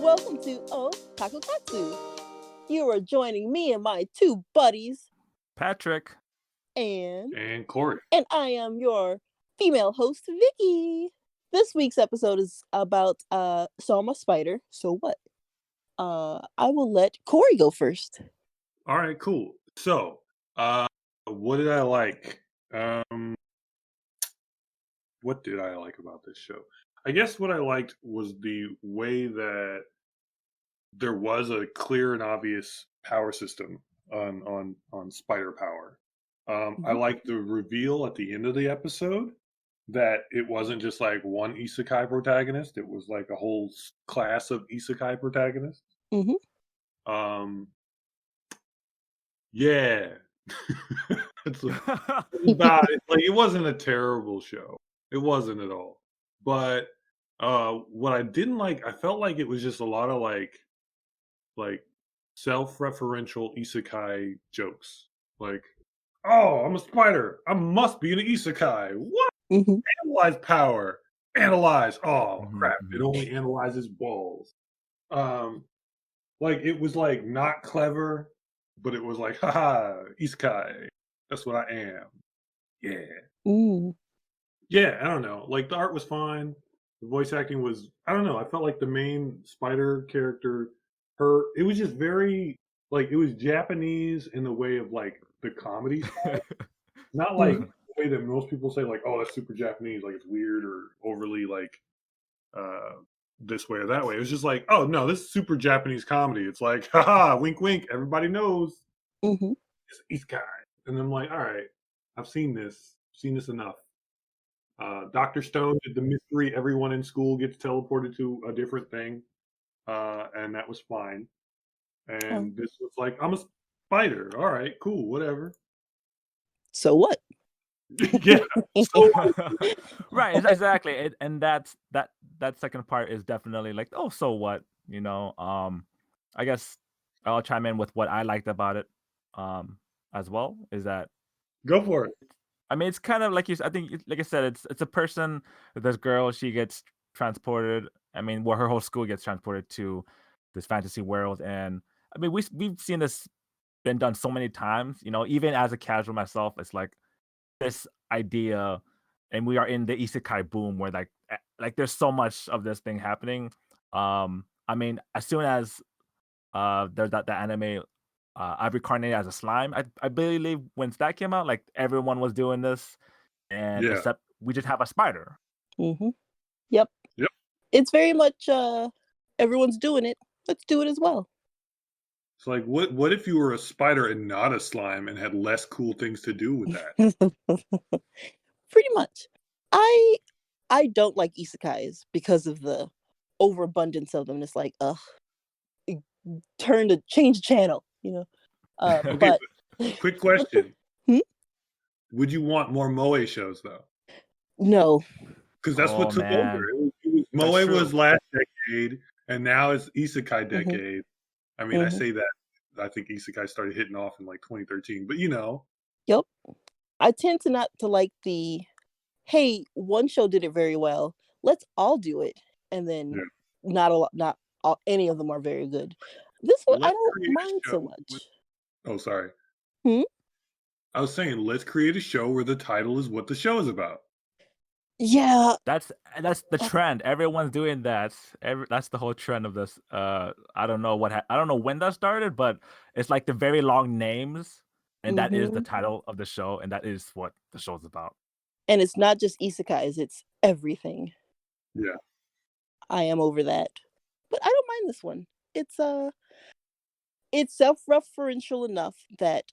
welcome to Taku Katsu. You are joining me and my two buddies, Patrick and Cori. And I am your female host, Vicky. This week's episode is about So I'm a Spider, So What? I will let Cori go first. All right, cool. So, what did I like? What did I like about this show? I guess what I liked was the way that there was a clear and obvious power system on spider power. I liked the reveal at the end of the episode that it wasn't just like one isekai protagonist; it was like a whole class of isekai protagonists. Yeah. It's about it. Like, it wasn't a terrible show. It wasn't at all. But what I didn't like, I felt like it was just a lot of like self-referential isekai jokes. Like, oh, I'm a spider. I must be an isekai. What? Analyze power. Analyze. Oh crap! It only analyzes balls. Like, it was like not clever, but it was like, haha, isekai. That's what I am. Yeah. Yeah, I don't know. Like, the art was fine. The voice acting was, I don't know. I felt like the main spider character, it was just very, like, it was Japanese in the way of, like, the comedy side. Not like the way that most people say, like, oh, that's super Japanese. Like, it's weird or overly, like, this way or that way. It was just like, oh, no, this is super Japanese comedy. It's like, haha, wink, wink. Everybody knows. It's isekai. And I'm like, all right, I've seen this enough. Dr. Stone did the mystery. Everyone in school gets teleported to a different thing. And that was fine. And this was like, I'm a spider. All right, cool, whatever. So what? Yeah. So right, exactly. And that second part is definitely like, oh, so what? You know, I guess I'll chime in with what I liked about it as well, is that go for it. I mean, it's kind of like I think, like I said, it's a person. This girl, she gets transported. I mean, her whole school gets transported to this fantasy world, and I mean, we've seen this been done so many times. You know, even as a casual myself, it's like this idea, and we are in the isekai boom where like there's so much of this thing happening. I mean, as soon as there's the anime. I've reincarnated as a slime. I believe when that came out, like everyone was doing this, and except we just have a spider. Yep. It's very much everyone's doing it. Let's do it as well. It's like, what if you were a spider and not a slime and had less cool things to do with that? Pretty much. I don't like isekais because of the overabundance of them. It's like, change the channel, you know. Okay, but quick question. Would you want more moe shows though? No, because that's what took over. Moe was last decade, and now it's isekai decade. I mean, I say that I think isekai started hitting off in like 2013, but you know. Yep. I tend to not to like the, hey, one show did it very well, let's all do it, and then not any of them are very good. This one I don't mind so much. Oh, sorry. I was saying, let's create a show where the title is what the show is about. Yeah, that's the trend. Everyone's doing that. That's the whole trend of this. I don't know I don't know when that started, but it's like the very long names, and that is the title of the show, and that is what the show's about. And it's not just isekais; it's everything. Yeah, I am over that, but I don't mind this one. It's self-referential enough that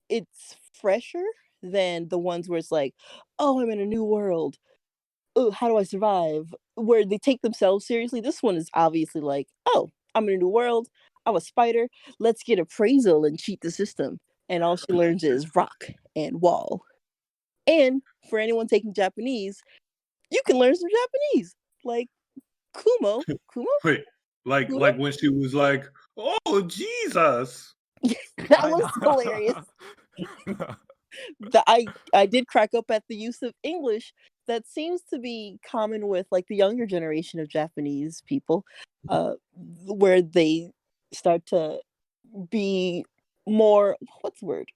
it's fresher than the ones where it's like, oh, I'm in a new world. Oh, how do I survive? Where they take themselves seriously. This one is obviously like, oh, I'm in a new world. I'm a spider. Let's get appraisal and cheat the system. And all she learns is rock and wall. And for anyone taking Japanese, you can learn some Japanese. Like Kumo. Wait, like when she was like, oh, Jesus. That was hilarious. I did crack up at the use of English that seems to be common with like the younger generation of Japanese people, where they start to be more, what's the word?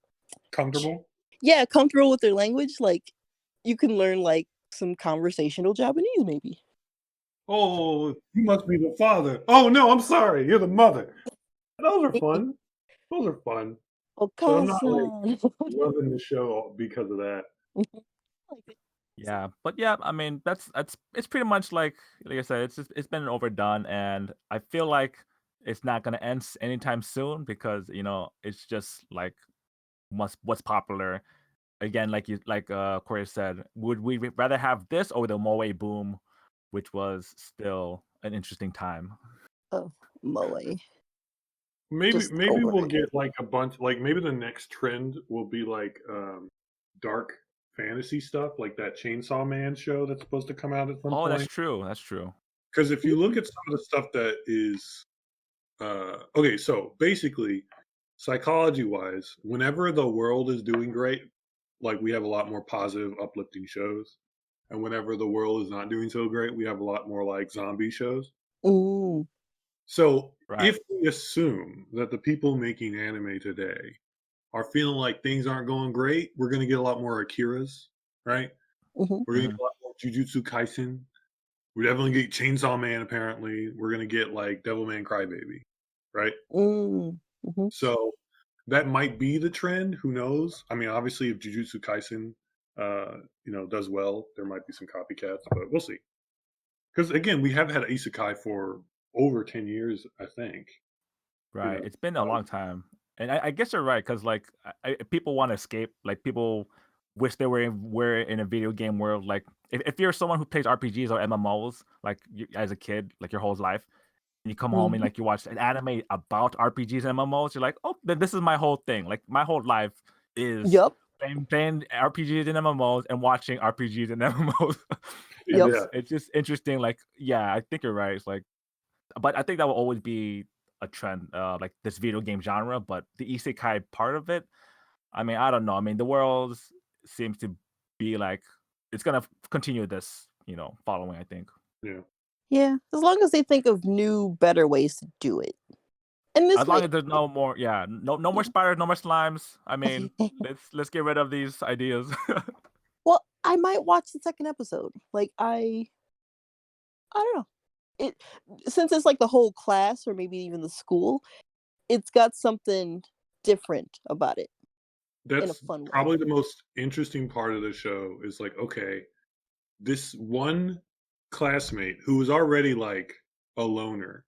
Comfortable? Yeah, comfortable with their language. Like you can learn like some conversational Japanese maybe. Oh, you must be the father. Oh no, I'm sorry, you're the mother. Those are fun. Those are fun. But I'm not like Okasan. loving the show because of that. Yeah, but yeah, I mean that's it's pretty much like I said, it's been overdone, and I feel like it's not gonna end anytime soon because it's just like what's popular. Again, Corey said, would we rather have this or the Moe boom, which was still an interesting time. Oh, Moe. Maybe Just we'll over it. get like a bunch, like maybe the next trend will be like dark fantasy stuff, like that Chainsaw Man show that's supposed to come out at some Oh, that's point. true. That's true. Because if you look at some of the stuff that is okay, so basically psychology wise, whenever the world is doing great, like we have a lot more positive, uplifting shows. And whenever the world is not doing so great, we have a lot more like zombie shows. Ooh. So Right. if we assume that the people making anime today are feeling like things aren't going great, we're going to get a lot more Akiras, right? Mhm. We're going to get a lot more Jujutsu Kaisen. We're definitely get Chainsaw Man. Apparently, we're going to get like Devilman Crybaby, right? Mhm. So that might be the trend. Who knows? I mean, obviously, if Jujutsu Kaisen, does well, there might be some copycats, but we'll see. Because again, we have had isekai for over 10 years, I think. Right. It's been a long time. And I guess you're right, because like people want to escape. Like people wish they were in a video game world. Like if you're someone who plays RPGs or MMOs, like as a kid, like your whole life, and you come home and Mhm. like you watch an anime about RPGs and MMOs, you're like, oh, then this is my whole thing. Like my whole life is Yup. playing RPGs and MMOs and watching RPGs and MMOs. And Yep. Yeah. it's just interesting. Like, yeah, I think you're right. It's like, but I think that will always be a trend, like this video game genre. But the isekai part of it, I mean, I don't know. I mean, the world seems to be like it's gonna continue this, following. I think. Yeah. Yeah. As long as they think of new, better ways to do it. And this As long may as there's no more, yeah, no more spiders, no more slimes. I mean, let's get rid of these ideas. well, I might watch the second episode. Like I don't know. It since it's like the whole class or maybe even the school, it's got something different about it in a That's fun way. probably the most interesting part of the show is like, okay, this one classmate who was already like a loner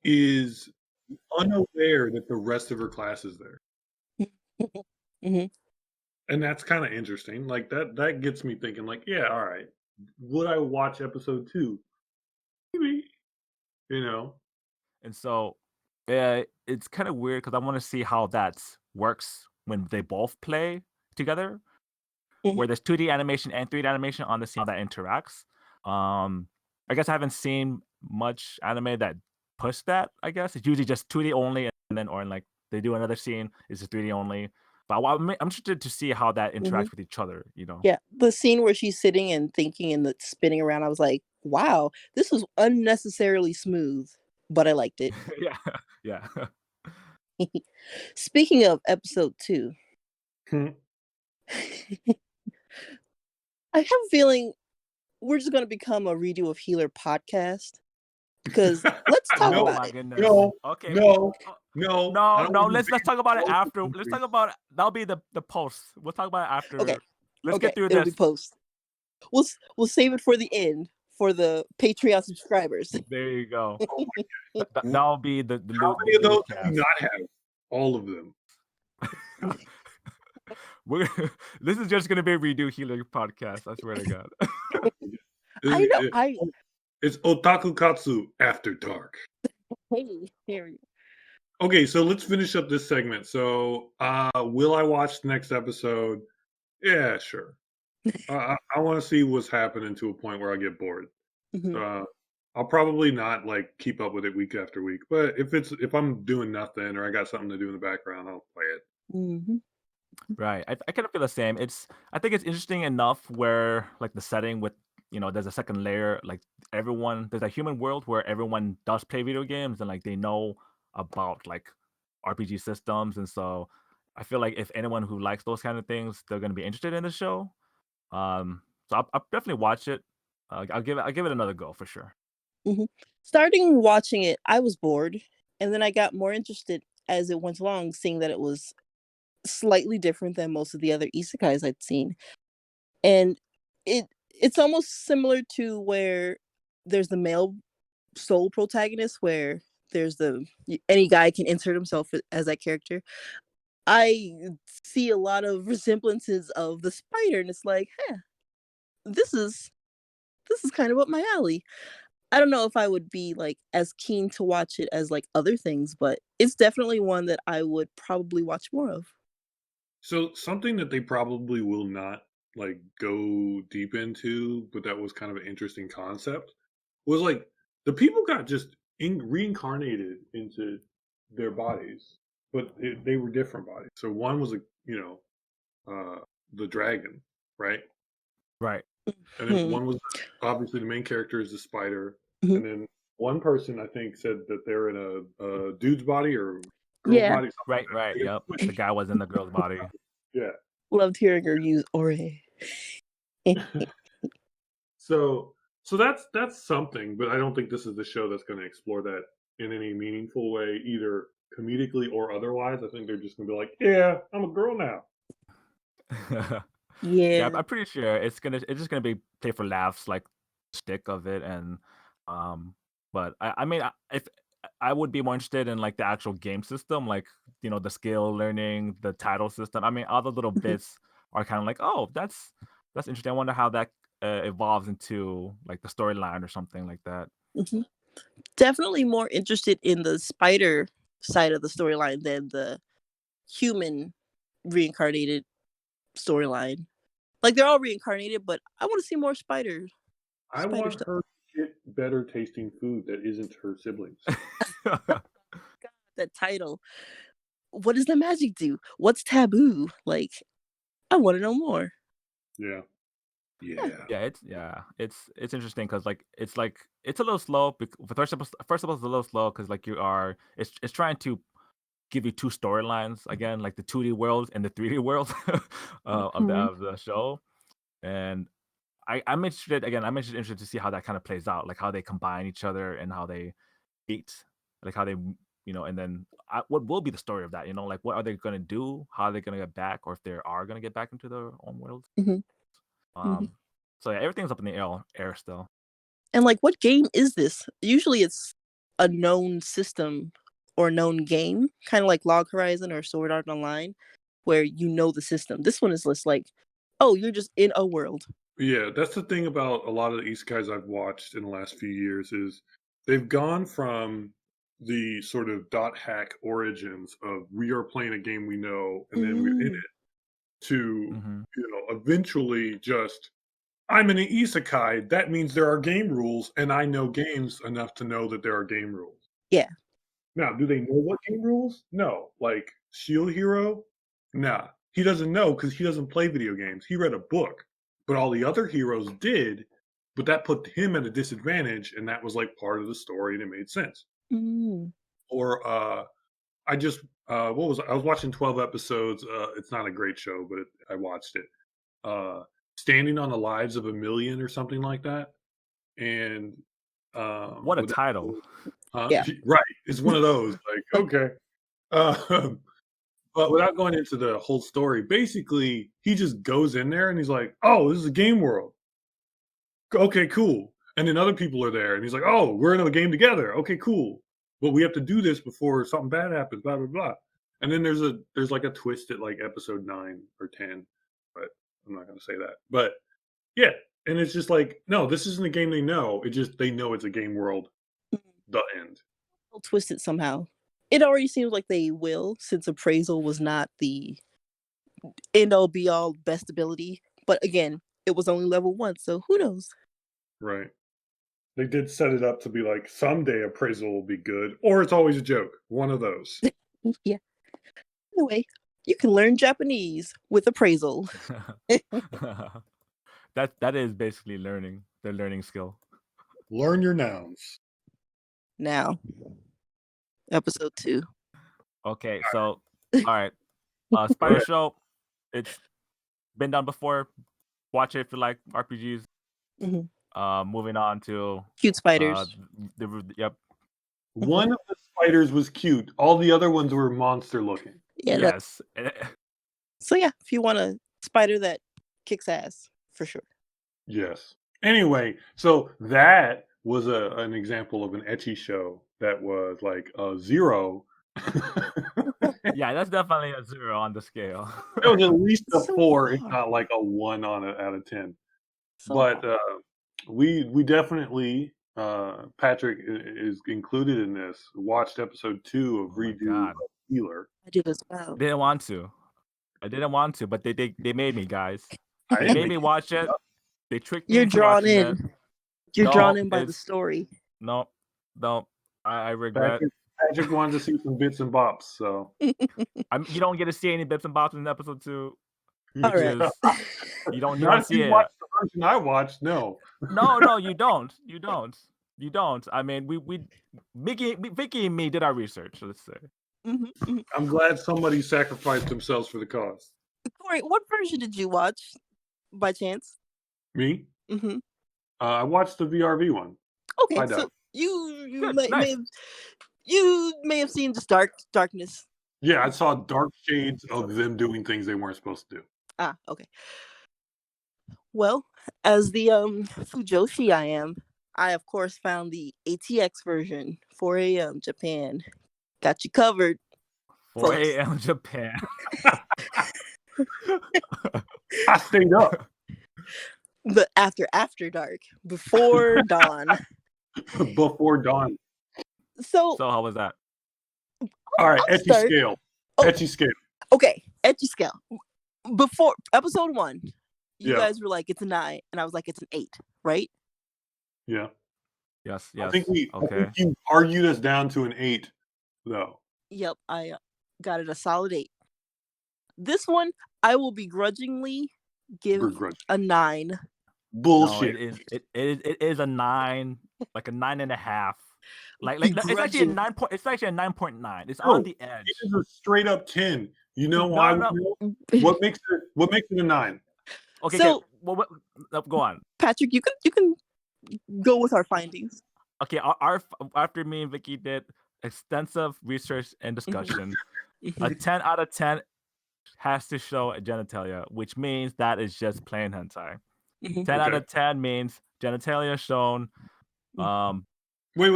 is unaware that the rest of her class is there. Mhm. And that's kind of interesting. Like that gets me thinking like, yeah, all right. Would I watch episode 2? Maybe, you know. And so, it's kind of weird because I want to see how that works when they both play together, Mhm. where there's 2D animation and 3D animation on the scene, how that interacts. I guess I haven't seen much anime that push that. I guess it's usually just 2D only, and then or like they do another scene, it's just 3D only. But I'm interested to see how that Mhm. interacts with each other. Yeah, the scene where she's sitting and thinking and the spinning around, I was like, "Wow, this was unnecessarily smooth," but I liked it. Yeah, yeah. Speaking of episode 2, Hmm. I have a feeling we're just gonna become a redo of Healer podcast because let's talk Oh No, about my it. goodness. no, Okay. no, Oh, no. I no, don't no. want to Let's talk about it ban after. Let's talk countries. about it. That'll be the post. We'll talk about it Okay, after. Let's okay, get through it'll be this. post. We'll save it for the end for the Patreon subscribers. There you go. Oh my, That'll be the how loot many of the those loot do we cast. not have? All of them. We're, this is just gonna be a redo healer podcast. I swear to God. I know. It- it's Otaku Katsu After Dark. Hey, here we Okay, so let's finish up this segment. So, will I watch the next episode? Yeah, sure. I want to see what's happening to a point where I get bored. Mhm. I'll probably not like keep up with it week after week, but if I'm doing nothing or I got something to do in the background, I'll play it. Mhm. Right. I kind of feel the same. I think it's interesting enough where like the setting with there's a second layer, like there's a human world where everyone does play video games and like they know about like RPG systems, and so I feel like if anyone who likes those kind of things, they're gonna be interested in the show. So I'll definitely watch it. I'll give it another go for sure. Mhm. Starting watching it, I was bored, and then I got more interested as it went along, seeing that it was slightly different than most of the other isekais I'd seen. And it's almost similar to where there's the male sole protagonist where there's any guy can insert himself as that character. I see a lot of resemblances of the spider, and it's like, huh, this is this is kind of up my alley. I don't know if I would be like as keen to watch it as like other things, but it's definitely one that I would probably watch more of. So something that they probably will not like go deep into, but that was kind of an interesting concept, was like the people got just reincarnated into their bodies, but they were different bodies. So one was uh, the dragon, right? Right. And then Mhm, one was obviously the main character is the spider, mhm. and then one person I think said that they're in a dude's body or girl's Yeah, body, something like Right. that. Right. They got Yep. The switched. guy was in the girl's body. Yeah. loved hearing her use ore. So that's something, but I don't think this is the show that's going to explore that in any meaningful way, either comedically or otherwise. I think they're just going to be like, "Yeah, I'm a girl now." Yeah, Yeah. I'm pretty sure it's just gonna be play for laughs, like stick of it, and um. But I mean, if I would be more interested in like the actual game system, like the skill learning, the title system. I mean, all the little Mhm, bits are kind of like, oh, that's interesting. I wonder how that evolves into like the storyline or something like that. mhm. Definitely more interested in the spider side of the storyline than the human reincarnated storyline. Like they're all reincarnated, but I want to see more I spider want stuff. her to get better tasting food that isn't her siblings. God, that title. What does the magic do? What's taboo? Like, I want to know more. Yeah, Yeah. yeah. It's interesting because it's a little slow. First of all, it's a little slow because like it's trying to give you two storylines again, like the 2D world and the 3D world of the Mhm. show. And I'm interested again. Interested to see how that kind of plays out, like how they combine each other and how they beat, like how they and then what will be the story of that? Like what are they gonna do? How are they gonna get back, or if they are gonna get back into their own world? Mhm. Mhm. Um, so yeah, everything's up in the air still. And like, what game is this? Usually, it's a known system or known game, kind of like Log Horizon or Sword Art Online, where you know the system. This one is just like, oh, you're just in a world. Yeah, that's the thing about a lot of the isekais I've watched in the last few years is they've gone from the sort of dot hack origins of we are playing a game we know and then we're in Mm. it to Hmm. eventually just I'm in an isekai. That means there are game rules, and I know games enough to know that there are game rules. Yeah. Now, do they know what game rules? No. Like Shield Hero? Nah. He doesn't know because he doesn't play video games. He read a book, but all the other heroes did, but that put him at a disadvantage, and that was like part of the story, and it made sense. Mm. Or I just what was I was watching 12 episodes. It's not a great show, but I watched it. Standing on the Lives of a Million or something like that. And What a with that, title! huh? Yeah. Right. It's one of those like okay. Um, but without going into the whole story, basically he just goes in there and he's like, "Oh, this is a game world. Okay, cool." And then other people are there, and he's like, "Oh, we're in a game together. Okay, cool. But we have to do this before something bad happens." Blah blah blah. And then there's like a twist at like episode 9 or 10, but I'm not going to say that. But yeah, and it's just like, no, this isn't a game they know. It just they know it's a game world. Mm. The end. They'll twist it somehow. It already seems like they will, since appraisal was not the end all be all best ability. But again, it was only level one, so who knows? Right. They did set it up to be like someday appraisal will be good, or it's always a joke. One of those. Yeah. Anyway, You can learn Japanese with appraisal. That is basically learning the learning skill. Learn your nouns. Now, episode 2. Okay, so all right, Spider Show. It's been done before. Watch it if you like RPGs. Moving on to cute spiders. Yep. One of the spiders was cute. All the other ones were monster looking. Yeah. Yes. So yeah, if you want a spider that kicks ass, for sure. Yes. Anyway, so that was an example of an ecchi show that was like a 0. Yeah, that's definitely a 0 on the scale. It was at least a So 4, if far. not like a 1 out of 10. So But far. we definitely Patrick is included in this. Watched episode 2 of Redo of Healer. I did as well. I didn't want to, but they made me, guys. I They made me watch it. They tricked me You're into drawn watching in. it. You're No, drawn in by the it's- story. No, I regret. Patrick wanted to see some bits and bops, so You don't get to see any bits and bobs in episode 2. All right. You don't Not if see you it. watch the version I watched. No, No, you don't. You don't. I mean, Vicky and me did our research. Let's say. I'm glad somebody sacrificed themselves for the cause. Cori, what version did you watch, by chance? Me? I watched the VRV one. Okay, so you may have seen just darkness. Yeah, I saw dark shades of them doing things they weren't supposed to do. Ah, okay. Well, as the Fujoshi I am, I of course found the ATX version, 4 a.m. Japan. Got you covered. 4 a.m. Japan. I stayed up. But after dark, before dawn. Before dawn. So how was that? All right, ecchi scale. Ecchi scale. Okay, ecchi scale. Before episode 1, you guys were like, it's a 9, and I was like, it's an 8, right? Yeah. Yes. I think you argued us down to an 8, though. Yep, I got it a solid 8. This one, I will begrudgingly give a 9. Bullshit. No, it is a 9, like a 9.5. Like it's actually a 9 point. It's actually a 9.9. It's on the edge. It is a straight up 10. You know why? What makes it a 9? Okay. So, well, go on, Patrick. You can go with our findings. Okay. After me and Vicky did extensive research and discussion, a 10 out of 10 has to show genitalia, which means that is just plain hentai. 10 out of 10 means genitalia shown. Wait.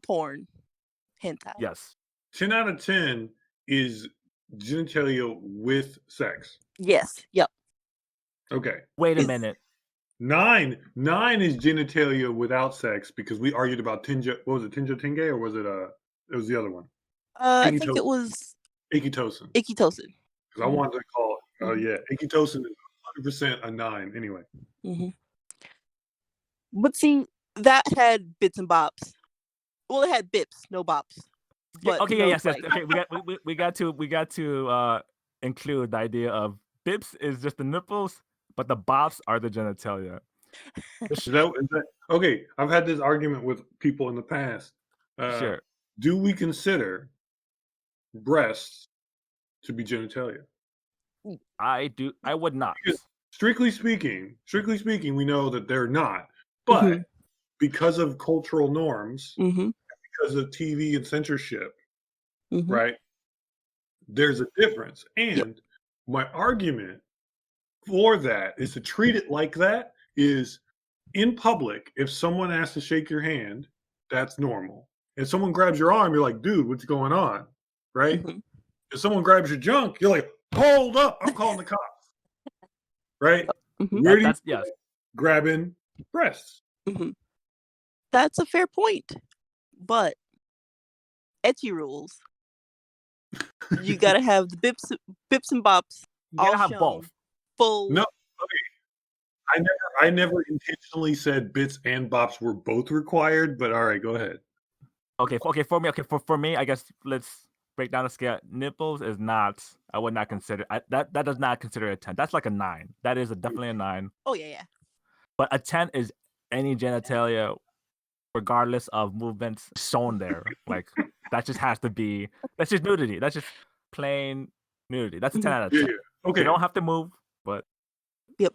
Porn. Hentai. Yes. 10 out of 10 is genitalia with sex. Yes. Yep. Okay. Wait a minute. 9 is genitalia without sex because we argued about Tinja. What was it, Tinja Tenge, or was it it was the other one? I think it was Ikitosen. Ikitosen. Because I wanted to call it. Ikitosen is 100% a 9 anyway. But see, that had bits and bops. Well, it had bips, no bops. But yes. Okay, we got to include the idea of bips is just the nipples, but the bops are the genitalia. Is that okay? I've had this argument with people in the past. Sure. Do we consider breasts to be genitalia? I do. I would not. Because strictly speaking, we know that they're not. But because of cultural norms, because of TV and censorship, right? There's a difference. And my argument for that is to treat it like that is in public. If someone asks to shake your hand, that's normal. If someone grabs your arm, you're like, dude, what's going on? Right? If someone grabs your junk, you're like, hold up, I'm calling the cops. Right? Where do you grabbing breasts? That's a fair point. But ecchi rules. You gotta have the bips and bops. You gotta have both. Full. No, okay. I never intentionally said bits and bops were both required, but all right, go ahead. Okay, for me, I guess let's break down the scale, nipples is not. I would not consider that. That does not consider a 10. That's like a 9. That is definitely a 9. Oh yeah. But a 10 is any genitalia, regardless of movements, shown there. Like that just has to be. That's just nudity. That's just plain nudity. That's a 10 out of 10. Yeah. Okay. You don't have to move, but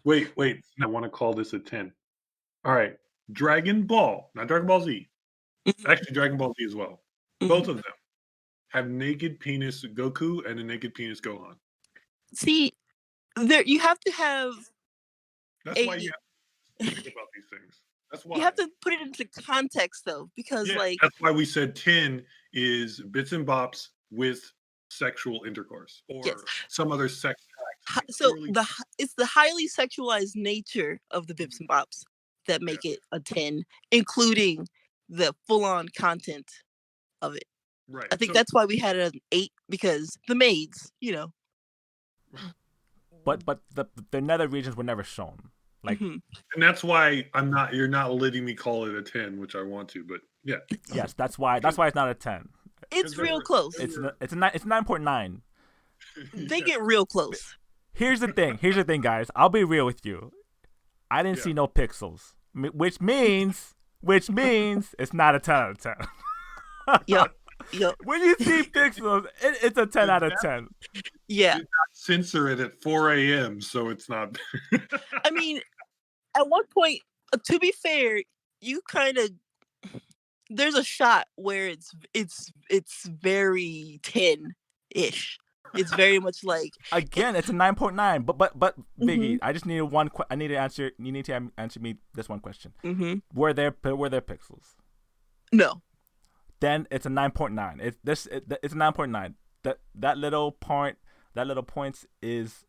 Wait. I want to call this a 10. All right. Dragon Ball, not Dragon Ball Z. Actually, Dragon Ball Z as well. Both of them have naked penis Goku and a naked penis Gohan. See, there you have to have. That's why you have to think about these things. That's why you have to put it into context, though, because that's why we said 10 is bits and bops with sexual intercourse or some other sex act. So it's the highly sexualized nature of the bips and bops that make it a 10, including the full-on content of it. Right. I think that's why we had it as an 8, because the maids, But the nether regions were never shown. Like, and that's why you're not letting me call it a 10, which I want to, but yeah. Yes, that's why it's not a 10. It's real close. It's 9.9. They get real close. Here's the thing, guys. I'll be real with you. I didn't see no pixels, which means it's not a 10 out of 10. Yep. When you see pixels, it's a 10 out of 10. Yeah. Censor it at 4 a.m. so it's not. I mean, at one point, to be fair, you kind of there's a shot where it's very 10-ish. It's very much like again, it's a 9.9. But Vicky, I just need I need to answer. You need to answer me this one question. Were there pixels? No. Then it's a 9.9. It's a 9.9. That little points is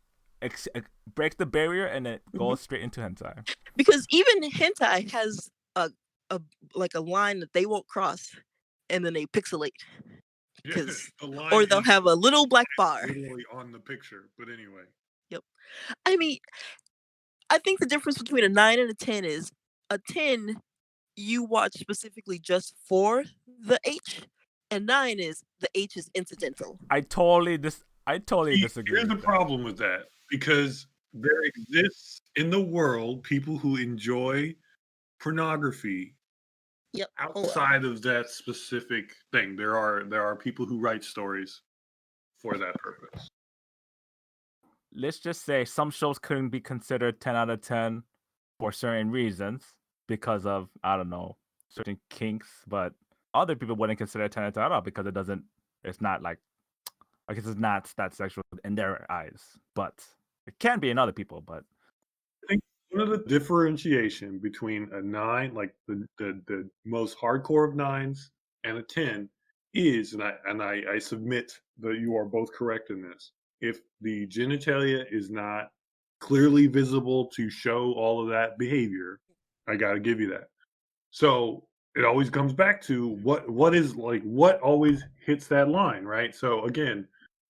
breaks the barrier and it goes straight into hentai. Because even hentai has a line that they won't cross, and then they pixelate. Or they'll have a little black bar literally on the picture. But anyway. Yep. I mean, I think the difference between a 9 and a 10 is a 10 you watch specifically just for the H, and 9 is the H is incidental. I totally disagree. Here's the problem with that, because there exists in the world people who enjoy pornography outside of that specific thing. There are people who write stories for that purpose. Let's just say some shows couldn't be considered 10 out of 10 for certain reasons because of, I don't know, certain kinks, but other people wouldn't consider it 10 out of 10 at all because it's not like I guess it's not that sexual in their eyes, but it can be in other people. But I think one of the differentiation between a 9, like the most hardcore of 9s, and a 10 is, and I submit that you are both correct in this. If the genitalia is not clearly visible to show all of that behavior, I got to give you that. So it always comes back to what always hits that line, right? So again,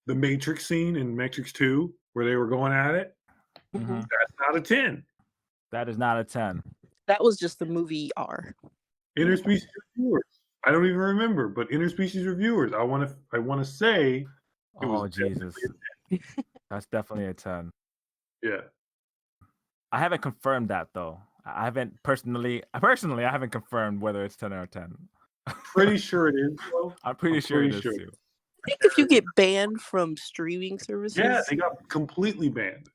the Matrix scene in Matrix 2 where they were going at it, that's not a 10. That is not a 10. That was just the movie R. Interspecies reviewers. I don't even remember, but interspecies reviewers. I want to say. Oh Jesus, that's definitely a 10. Yeah. I haven't confirmed that though. I haven't personally. I haven't confirmed whether it's 10 or 10. Pretty sure it is. Though. I'm pretty sure it is too. I think if you get banned from streaming services, yeah, they got completely banned.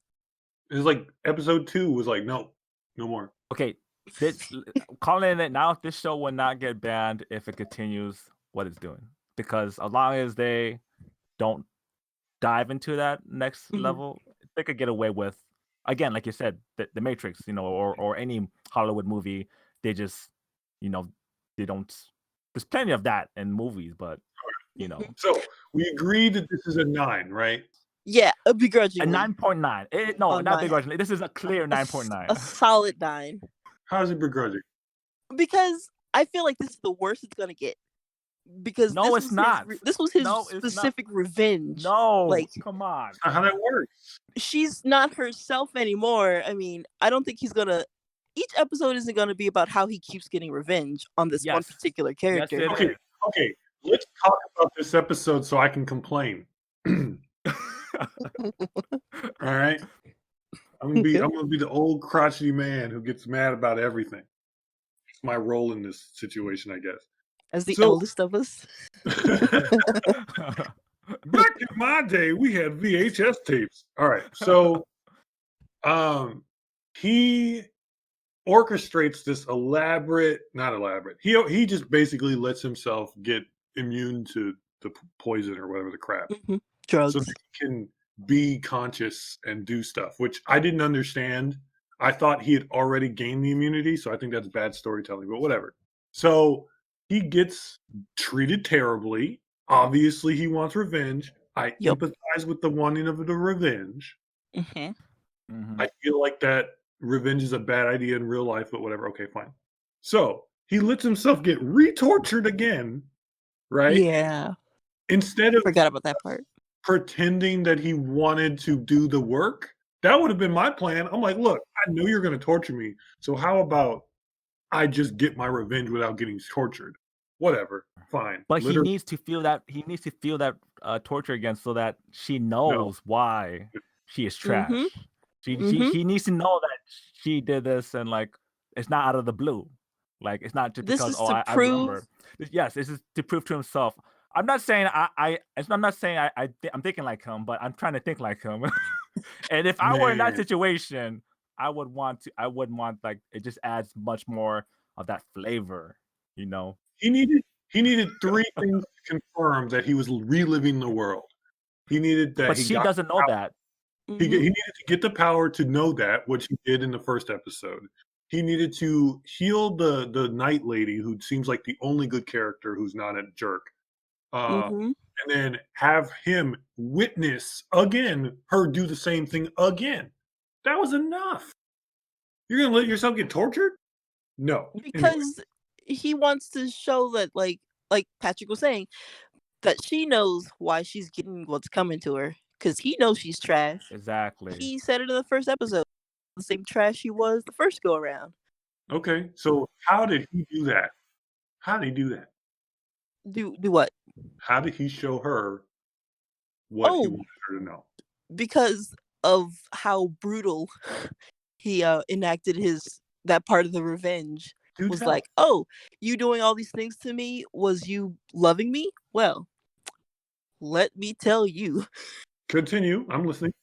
It was like episode 2 was like, no more. Okay, calling it now. This show will not get banned if it continues what it's doing, because as long as they don't dive into that next level, they could get away with. Again, like you said, the Matrix, or any Hollywood movie, they just, they don't. There's plenty of that in movies, but So we agree that this is a 9, right? Yeah, begrudgingly. A 9.9. No, not begrudgingly. This is a clear 9.9. A solid 9. How is it begrudging? Because I feel like this is the worst it's gonna get. Because no, it's not. This was his specific revenge. No, come on. That's not how that works. She's not herself anymore. I mean, I don't think he's gonna. Each episode isn't gonna be about how he keeps getting revenge on this one particular character. Okay. let's talk about this episode so I can complain. All right, I'm gonna be the old crotchety man who gets mad about everything. It's my role in this situation, I guess. As the eldest of us. Back in my day, we had VHS tapes. All right, so he orchestrates this not elaborate. He just basically lets himself get immune to the poison or whatever the crap, Drugs. so that he can be conscious and do stuff, which I didn't understand. I thought he had already gained the immunity, so I think that's bad storytelling, but whatever. So he gets treated terribly. Obviously, he wants revenge. I empathize with the wanting of the revenge. I feel like that revenge is a bad idea in real life, but whatever. Okay, fine. So he lets himself get re-tortured again, right? Yeah. Instead of forgot about that part. Pretending that he wanted to do the work. That would have been my plan. I'm like, look, I know you're going to torture me. So how about I just get my revenge without getting tortured? Whatever. Fine. But he needs to feel that torture again so that she knows why she is trash. He needs to know that she did this and like it's not out of the blue. Like it's not just because I remember. Yes, this is to prove to himself. I'm not saying I'm thinking like him, but I'm trying to think like him. And if I were in that situation, I wouldn't want like it just adds much more of that flavor, you know. He needed 3 things to confirm that he was reliving the world. He needed that. But she doesn't know that. He needed to get the power to know that, which he did in the first episode. He needed to heal the night lady, who seems like the only good character who's not a jerk. And then have him witness again her do the same thing again. That was enough. You're gonna let yourself get tortured? No. Because he wants to show that, like Patrick was saying, that she knows why she's getting what's coming to her. Because he knows she's trash. Exactly. He said it in the first episode. The same trash he was the first go around. Okay, so how did he do that? How did he do that? Do what? How did he show her what he wanted her to know? Because of how brutal he enacted that part of the revenge. Was like, oh, you doing all these things to me? Was you loving me? Well, let me tell you. Continue. I'm listening.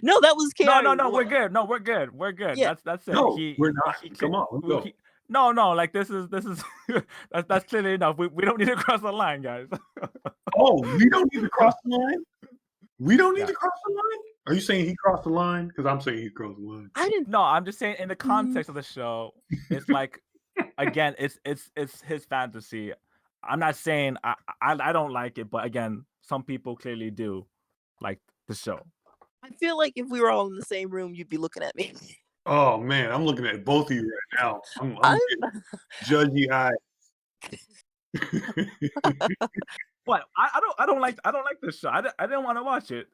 No, that was Cori. No, we're good. No, we're good. We're good. Yeah. That's it. No, we're not. Come on, let's go. No, like this is that's clearly enough. We don't need to cross the line, guys. Oh, we don't need to cross the line? We don't need to cross the line? Are you saying he crossed the line? Because I'm saying he crossed the line. I didn't. No, I'm just saying in the context of the show, it's like again, it's his fantasy. I'm not saying I don't like it, but again, some people clearly do like the show. I feel like if we were all in the same room, you'd be looking at me. Oh man, I'm looking at both of you right now. I'm getting judgy eyes. What? I don't like this show. I didn't want to watch it.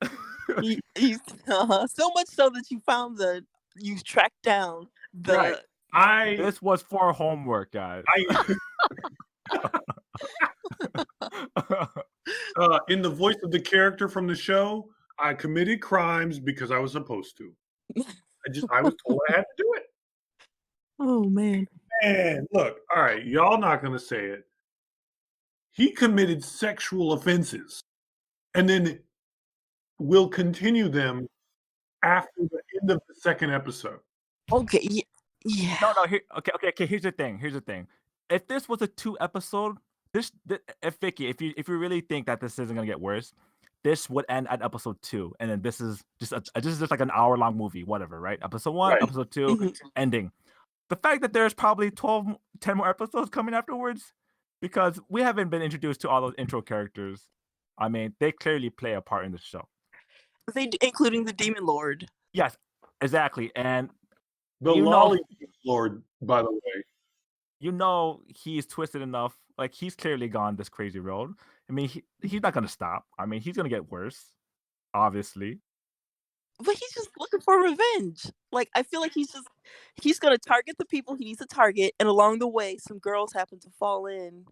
So much so that you tracked down the. Right. This was for homework, guys. In the voice of the character from the show, I committed crimes because I was supposed to. I was told I had to do it. Oh man. And look, all right, y'all not gonna say it. He committed sexual offenses and then will continue them after the end of the second episode. Okay. Yeah. No. Okay. Here's the thing. If this was a 2-episode, if Vicky, if you really think that this isn't gonna get worse, this would end at episode 2, and then this is just like an hour-long movie, whatever, right? Episode 1, episode 2, ending. The fact that there's probably 10 more episodes coming afterwards, because we haven't been introduced to all those intro characters. I mean, they clearly play a part in the show. Including the Demon Lord. Yes, exactly, and the Lolly Lord, by the way. You know he's twisted enough. Like he's clearly gone this crazy road. I mean, he's not gonna stop. I mean, he's gonna get worse, obviously. But he's just looking for revenge. Like I feel like he's gonna target the people he needs to target, and along the way, some girls happen to fall in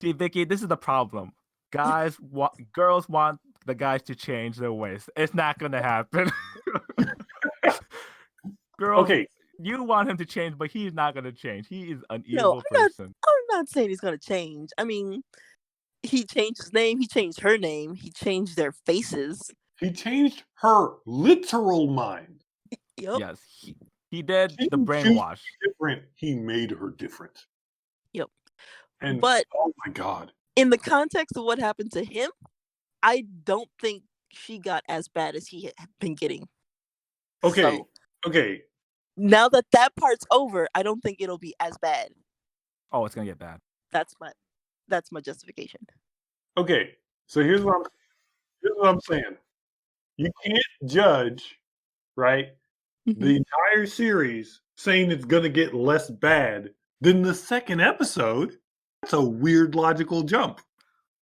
See, Vicky, this is the problem. Girls want the guys to change their ways. It's not gonna happen. Girls, Okay, you want him to change, but he's not gonna change. He is an No, evil person. I'm not saying he's gonna change. I mean, he changed his name. He changed her name. He changed their faces. he changed her literal mind. Yep. Yes, he did She the didn't choose brainwash. to be different. He made her different. Yep. And But oh my god, in the context of what happened to him, I don't think she got as bad as he had been getting. okay, So, okay. now that part's over, I don't think it'll be as bad. Oh, it's gonna get bad. That's my justification. Okay, so here's what I'm saying. You can't judge, right, the entire series saying it's gonna get less bad than the second episode. That's a weird logical jump.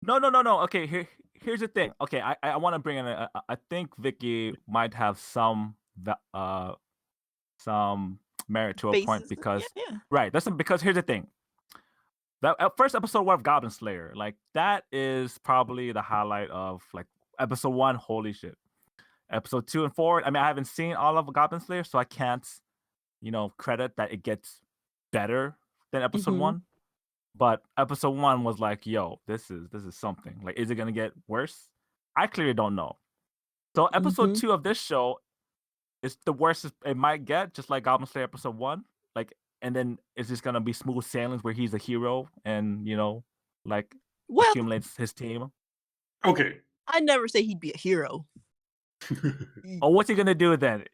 No. Okay, here's the thing. Okay, I want to bring in. I think Vicky might have some merit to a point Faces, because yeah. right. Because here's the thing. That first episode one of Goblin Slayer, like that is probably the highlight of like episode 1. Holy shit! Episode 2 and 4. I mean, I haven't seen all of Goblin Slayer, so I can't, credit that it gets better than episode 1. But episode 1 was like, yo, this is something. Like, is it gonna get worse? I clearly don't know. So episode 2 of this show is the worst it might get, just like Goblin Slayer episode 1. Like, and then it's just gonna be smooth sailings where he's a hero and accumulates his team. Okay. I never say he'd be a hero. Oh, what's he gonna do then?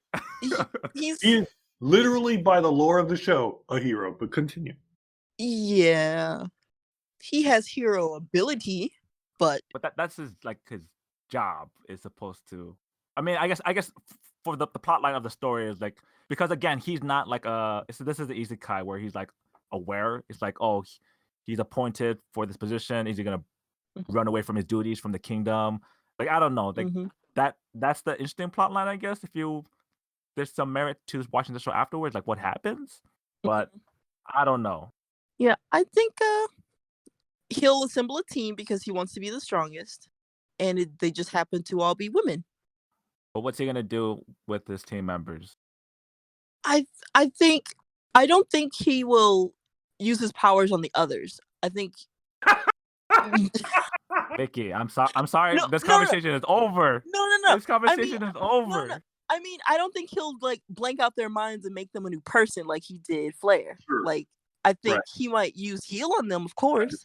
He is literally, by the lore of the show, a hero. But continue. Yeah, he has hero ability, but that's his job is supposed to. I mean, I guess for the plot line of the story is like, because again, he's not like this is the isekai where he's like aware. It's like, oh, he's appointed for this position. Is he gonna run away from his duties from the kingdom? Like, I don't know. Like that's the interesting plot line, I guess. There's some merit to watching the show afterwards, like what happens, but I don't know. Yeah, I think he'll assemble a team because he wants to be the strongest, and they just happen to all be women. But what's he gonna do with his team members? I don't think he will use his powers on the others. I think. Vicky, I'm sorry. This conversation is over. No. This conversation is over. No. I mean, I don't think he'll like blank out their minds and make them a new person like he did Flare. Sure. Like, I think he might use heal on them, of course.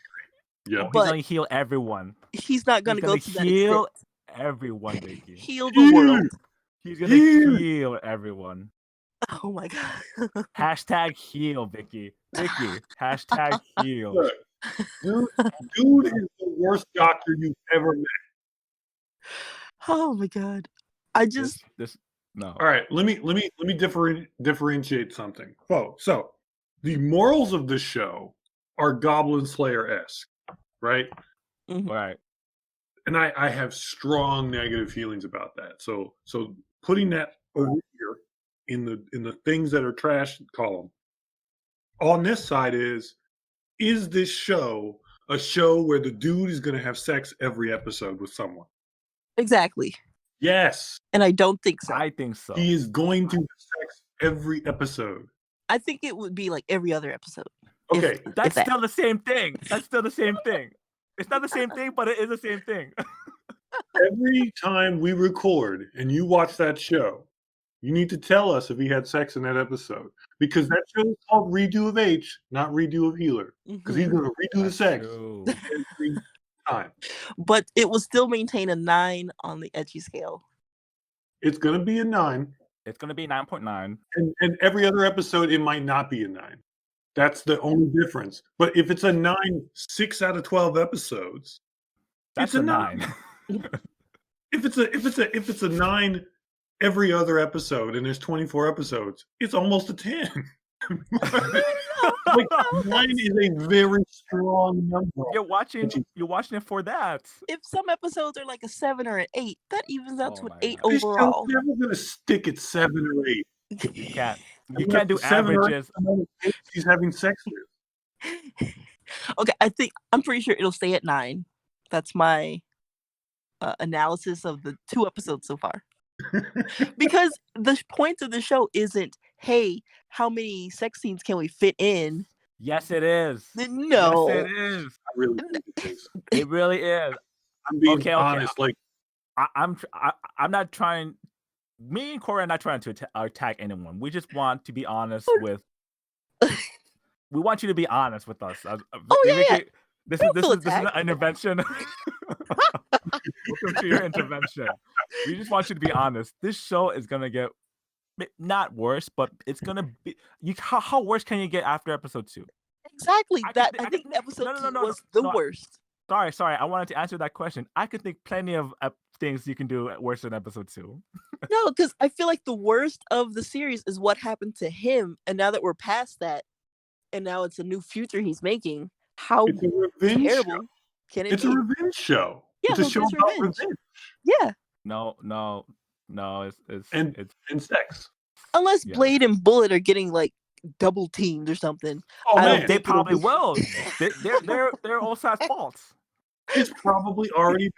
Yeah, but he's gonna heal everyone. He's not gonna go to that heal extent. Everyone, Vicky. Heal the world. He's gonna heal everyone. Oh my god. Hashtag heal, Vicky. Hashtag heal. Look, dude is the worst doctor you've ever met. Oh my god. I just no. All right, let me differentiate something. Oh, so the morals of the show are Goblin Slayer-esque, right? Right. And I have strong negative feelings about that. So putting that over here in the things that are trash column. On this side is this show a show where the dude is going to have sex every episode with someone? Exactly. Yes. And I don't think so. I think so. He is going to have sex every episode. I think it would be like every other episode. Okay. That's still the same thing. It's not the same thing, but it is the same thing. Every time we record and you watch that show, you need to tell us if he had sex in that episode. Because that show is called Redo of H, not Redo of Healer. Because he's going to redo the sex every time. But it will still maintain a 9 on the Ecchi scale. It's going to be a 9. It's going to be 9.9. And every other episode, it might not be a 9. That's the only difference. But if it's a 9, 6 out of 12 episodes, that's it's a 9. If it's a 9 every other episode and there's 24 episodes, it's almost a 10. Like, 9 is a very strong number. You're watching it for that. If some episodes are like a 7 or an 8, that evens out to an 8 This overall. show's never going to stick at 7 or 8. You can't do averages. She's having sex with. Okay, I'm pretty sure it'll stay at 9. That's my analysis of the 2 episodes so far. Because the point of the show isn't, hey, how many sex scenes can we fit in? Yes, it is. No. Yes, it is. I really think it is. It really is. I'm being Okay. honest. Like, I'm not trying. Me and Cori are not trying to attack anyone. We just want to be honest with. We want you to be honest with us. Yeah. This is an intervention. Welcome to your intervention. We just want you to be honest. This show is gonna get not worse, but it's gonna be. How worse can you get after episode 2? Exactly. I think episode 2 was the worst. Sorry. I wanted to answer that question. I could think plenty of things you can do worse than episode 2. No, because I feel like the worst of the series is what happened to him, and now that we're past that, and now it's a new future he's making. How it's a revenge terrible show. can it It's be? a revenge show. Yeah, it's a show about revenge. Yeah. No. It's sex. Unless Blade and Bullet are getting like double teamed or something. Oh man, they probably will. They're also at faults. It's probably already.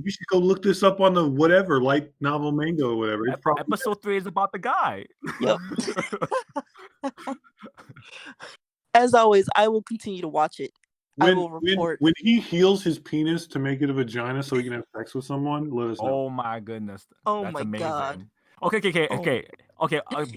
We should go look this up on the whatever light novel mango or whatever. It's probably episode 3 is about the guy. Yep. As always, I will continue to watch it. I will report. When he heals his penis to make it a vagina so he can have sex with someone, let us know. Oh my goodness. Oh That's my amazing. God. Okay.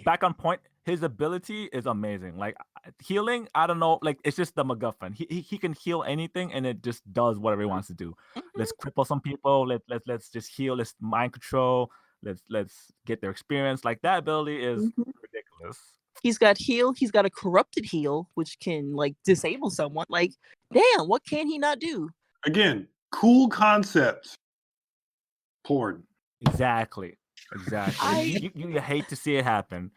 Back on point. His ability is amazing. Like healing, I don't know. Like it's just the MacGuffin. He can heal anything, and it just does whatever he wants to do. Let's cripple some people. Let's just heal. Let's mind control. Let's get their experience. Like that ability is ridiculous. He's got heal. He's got a corrupted heal, which can like disable someone. Like, damn, what can he not do? Again, cool concepts. Porn. Exactly. You hate to see it happen.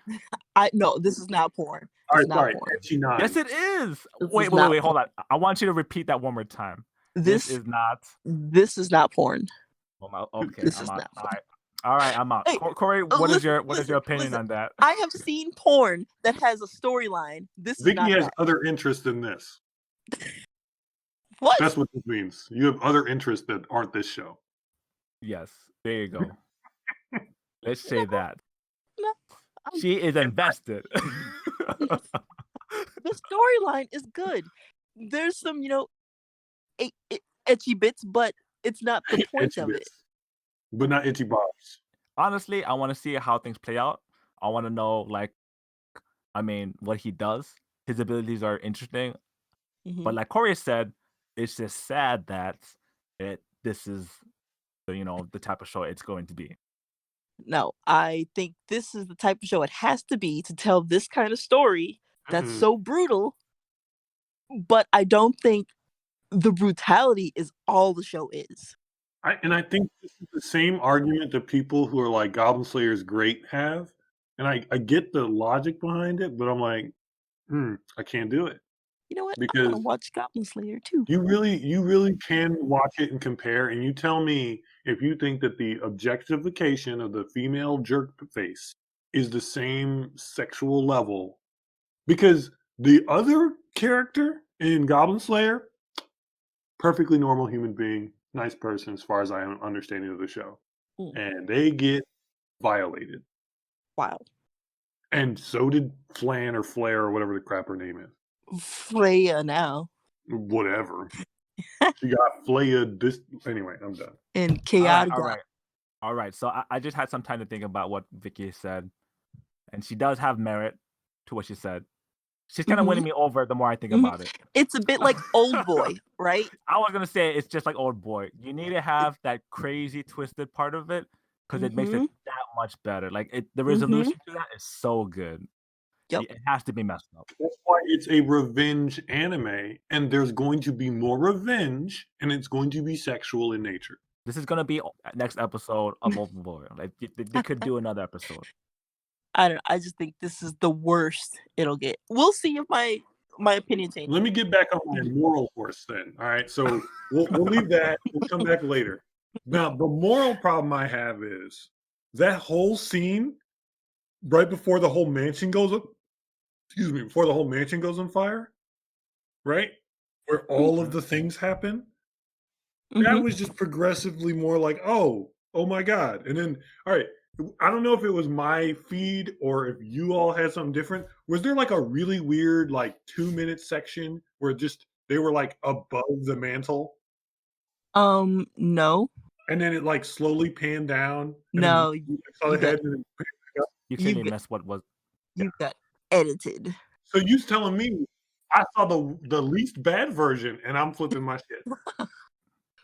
No, this is not porn. All right, sorry. Porn. Yes, it is. Wait, hold on. I want you to repeat that one more time. This is not. This is not porn. Okay, this is not. All right, I'm out. Hey, Cori, what is your opinion on that? I have seen porn that has a storyline. Vicky has other interests than this. What? That's what this means. You have other interests that aren't this show. Yes, there you go. Let's say that. No, she is invested. The storyline is good. There's some, ecchi bits, but it's not the point of it. But not itchy bobs. Honestly, I want to see how things play out. I want to know, what he does. His abilities are interesting. But like Cori said, it's just sad that this is, the type of show it's going to be. No, I think this is the type of show it has to be to tell this kind of story that's so brutal. But I don't think the brutality is all the show is. I think this is the same argument that people who are like Goblin Slayer is great have. And I get the logic behind it, but I'm like, I can't do it. You know what? Because I want to watch Goblin Slayer too. You really can watch it and compare, and you tell me if you think that the objectification of the female jerk face is the same sexual level. Because the other character in Goblin Slayer, perfectly normal human being, nice person as far as I am understanding of the show. And they get violated. Wow. And so did Flan or Flair or whatever the crap her name is. Freya now. Whatever. She got Freya this. Anyway, I'm done. And Kiara. All right. So I just had some time to think about what Vicky said. And she does have merit to what she said. She's kind of winning me over the more I think about it. It's a bit like Old Boy, right? I was going to say it's just like Old Boy. You need to have that crazy twisted part of it because it makes it that much better. Like the resolution to that is so good. Yep. It has to be messed up. That's why it's a revenge anime, and there's going to be more revenge, and it's going to be sexual in nature. This is going to be next episode of Old Boy. Like they could do another episode. I don't know. I just think this is the worst it'll get. We'll see if my opinion changes. Let me get back on my moral horse then. All right, so we'll leave that. We'll come back later. Now, the moral problem I have is that whole scene right before the whole mansion goes up. Before the whole mansion goes on fire, right? where all of the things happen, that was just progressively more like, oh my God. And then, all right, I don't know if it was my feed or if you all had something different. Was there like a really weird, like 2-minute section where just they were like above the mantle? No. And then it like slowly panned down. And No, then you saw the head and then back up. You clearly missed what was. You got edited. So you telling me I saw the least bad version and I'm flipping my shit.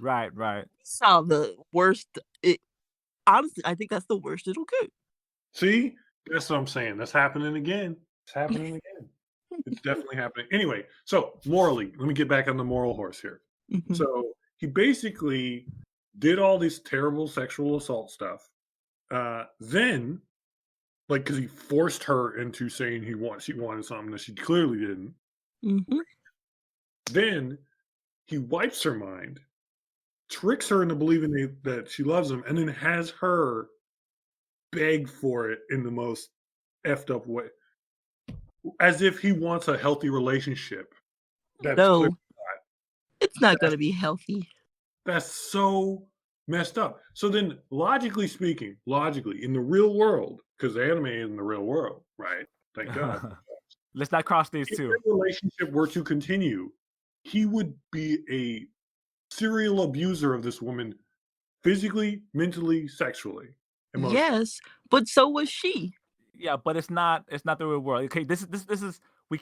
Right. Saw the worst. Honestly, I think that's the worst it'll get. See? That's what I'm saying. That's happening again. It's happening again. It's definitely happening. Anyway, so morally, let me get back on the moral horse here. So he basically did all this terrible sexual assault stuff. Then, like, because he forced her into saying she wanted something that she clearly didn't. Then he wipes her mind, tricks her into believing that she loves him, and then has her beg for it in the most effed up way, as if he wants a healthy relationship. That's no, it's not going to be healthy. That's so messed up. So then, logically speaking, in the real world, because anime is in the real world, right? Thank God. Let's not cross these two. If their relationship were to continue, he would be a serial abuser of this woman, physically, mentally, sexually, emotionally. Yes, but so was she. Yeah, but it's not the real world. Okay, this is we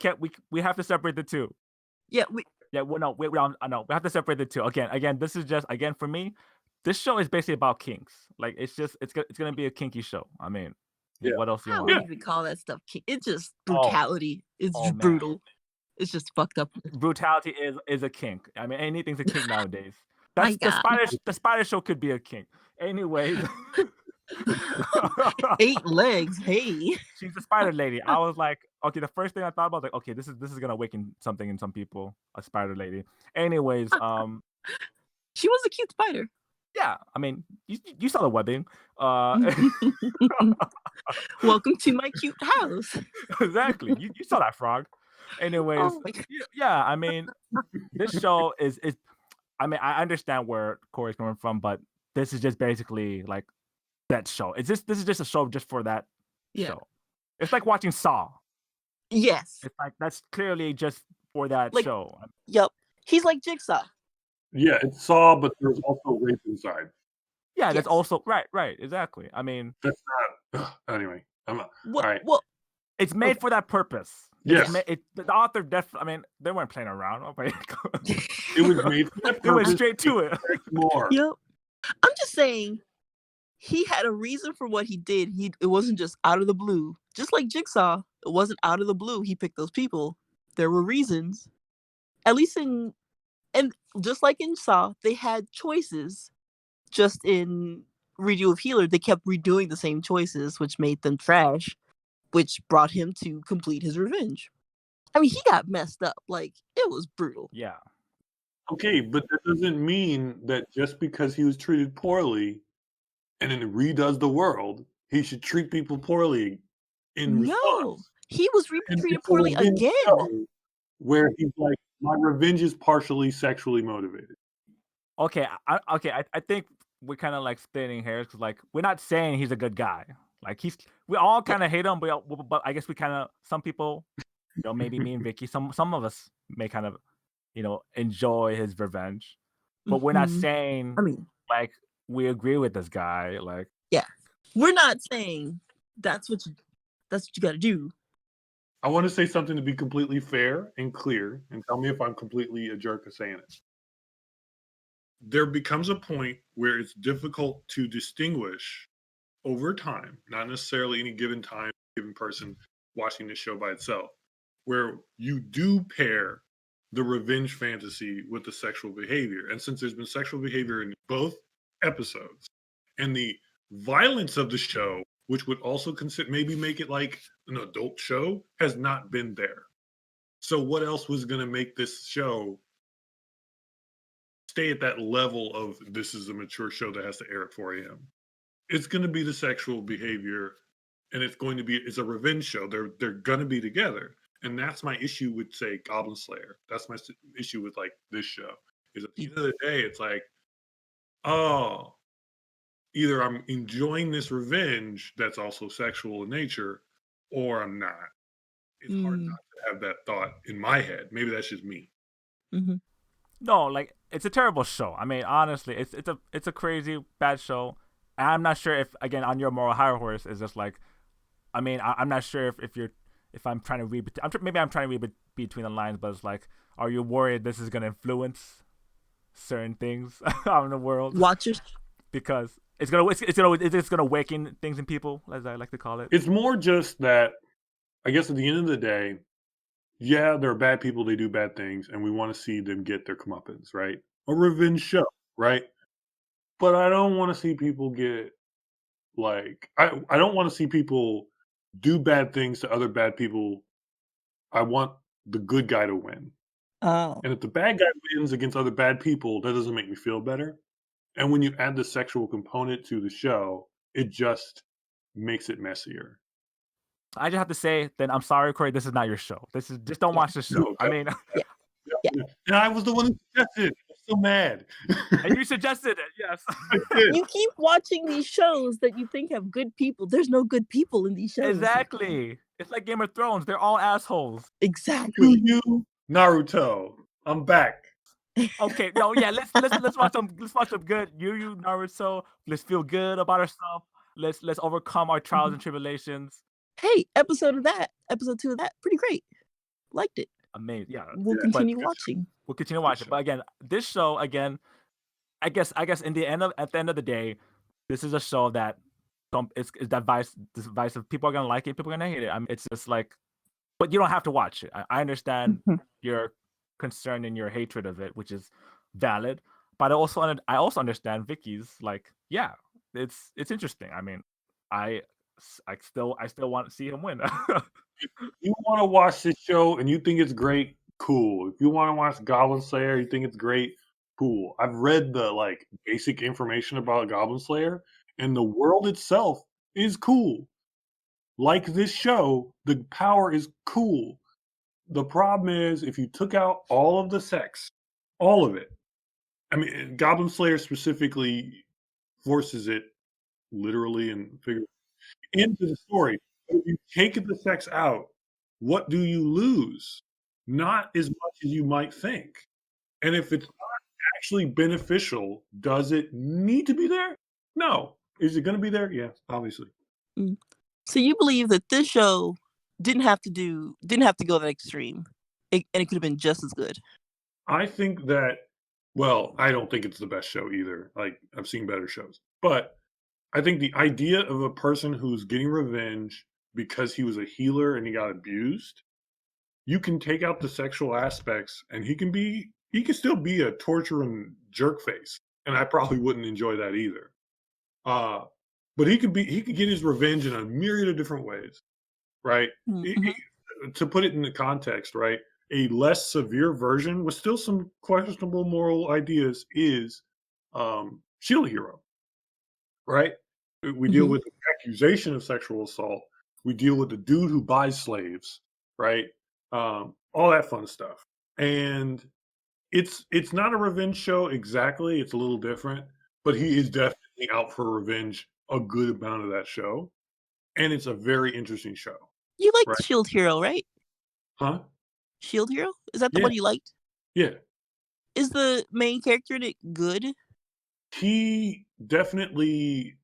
have to separate the two. Yeah, we have to separate the two. Again, this is just for me. This show is basically about kinks. Like it's gonna be a kinky show. I mean, what else do you want? I wouldn't even call that stuff kink. It's just brutality. It's just brutal. It's just fucked up. Brutality is a kink. I mean, anything's a kink nowadays. That's the spider show could be a kink. Anyways. 8 legs. Hey, she's a spider lady. I was like, okay. The first thing I thought about was like, okay, this is gonna awaken something in some people. A spider lady. Anyways, she was a cute spider. Yeah, I mean, you saw the webbing. Welcome to my cute house. Exactly. You saw that frog. Anyways, yeah. I mean, this show is. I mean, I understand where Cori's coming from, but this is just basically like that show. This is just a show just for that show. It's like watching Saw. Yes. It's like that's clearly just for that show. Yep. He's like Jigsaw. Yeah, it's Saw, but there's also rape inside. Yeah, that's also right, exactly. I mean, that's not. Anyway, I'm not. All right. Well, it's made for that purpose. Yes. The author I mean, they weren't playing around. Okay. It was made for that purpose. They went straight to it. More. Yep. I'm just saying, he had a reason for what he did. It wasn't just out of the blue. Just like Jigsaw, it wasn't out of the blue. He picked those people. There were reasons. At least and just like in Saw, they had choices. Just in Redo of Healer, they kept redoing the same choices, which made them trash, which brought him to complete his revenge. I mean, he got messed up. Like, it was brutal. Yeah. Okay, but that doesn't mean that just because he was treated poorly and then redoes the world, he should treat people poorly in response. No, he was treated poorly again. Where he's like, my revenge is partially sexually motivated. Okay, I think we're kind of like splitting hairs because like we're not saying he's a good guy. Like we all kind of hate him, but I guess we kind of, some people, maybe me and Vicky, some of us may kind of, enjoy his revenge, but we're not saying, like, we agree with this guy. Like, yeah, we're not saying that's what you got to do. I want to say something to be completely fair and clear, and tell me if I'm completely a jerk for saying it. There becomes a point where it's difficult to distinguish over time, not necessarily any given time, given person watching this show by itself, where you do pair the revenge fantasy with the sexual behavior. And since there's been sexual behavior in both episodes, and the violence of the show, which would also maybe make it like an adult show, has not been there. So what else was going to make this show stay at that level of, this is a mature show that has to air at 4 a.m.? It's going to be the sexual behavior, and it's a revenge show. They're going to be together. And that's my issue with, say, Goblin Slayer. That's my issue with like this show. Is at the end of the day, it's like, oh, either I'm enjoying this revenge that's also sexual in nature, or I'm not. It's hard not to have that thought in my head. Maybe that's just me. Mm-hmm. No, like it's a terrible show. I mean, honestly, it's a crazy bad show. And I'm not sure if, again, on your moral high horse is just like, I mean, I'm not sure if I'm trying to read. Maybe I'm trying to read between the lines, but it's like, are you worried this is gonna influence certain things out in the world? Watchers, because it's gonna awaken things in people, as I like to call it. It's more just that, I guess at the end of the day, yeah, there are bad people, they do bad things, and we want to see them get their comeuppance, right? A revenge show, right? But I don't want to see people get like I don't want to see people do bad things to other bad people. I want the good guy to win. oh, And if the bad guy wins against other bad people, that doesn't make me feel better. And when you add the sexual component to the show, it just makes it messier. I just have to say, then I'm sorry, Corey, this is not your show. This is just don't watch the show. No, I mean, yeah. And I was the one who suggested it. I'm so mad. and you suggested it, yes. I did. You keep watching these shows that you think have good people. There's no good people in these shows. Exactly. It's like Game of Thrones. They're all assholes. Exactly. You Naruto. I'm back. Okay, no, yeah, let's watch some good Yu Naruto. Let's feel good about ourselves. Let's overcome our trials and tribulations. Hey, episode 2 of that, pretty great. Liked it. Amazing, yeah. We'll continue watching. We'll continue watching. But again, this show, again, I guess at the end of the day, this is a show that it's divisive. People are gonna like it. People are gonna hate it. I mean, it's just like, but you don't have to watch it. I understand your concern and your hatred of it, which is valid. But I also understand Vicky's like, yeah, it's interesting. I mean, I still want to see him win. You want to watch this show and you think it's great, cool. If you want to watch Goblin Slayer, you think it's great, cool. I've read the like basic information about Goblin Slayer, and the world itself is cool. Like this show, the power is cool. The problem is if you took out all of the sex, all of it. I mean, Goblin Slayer specifically forces it literally and figuratively into the story. But if you take the sex out, what do you lose? Not as much as you might think. And if it's not actually beneficial, does it need to be there? No. Is it going to be there? Yes, obviously. So you believe that this show didn't have to go that extreme, and it could have been just as good. I think that, well, I don't think it's the best show either. Like, I've seen better shows. But I think the idea of a person who's getting revenge because he was a healer and he got abused, you can take out the sexual aspects and he can still be a torturing jerk face. And I probably wouldn't enjoy that either. But he could get his revenge in a myriad of different ways, right? To put it in the context, right? A less severe version with still some questionable moral ideas is Shield Hero, right? We deal with the accusation of sexual assault. We deal with the dude who buys slaves, right? All that fun stuff. And it's not a revenge show exactly. It's a little different, but he is definitely out for revenge a good amount of that show. And it's a very interesting show. You liked right? Shield Hero, right? Huh? Shield Hero? Is that the Yeah. one you liked? Yeah. Is the main character in it good? He definitely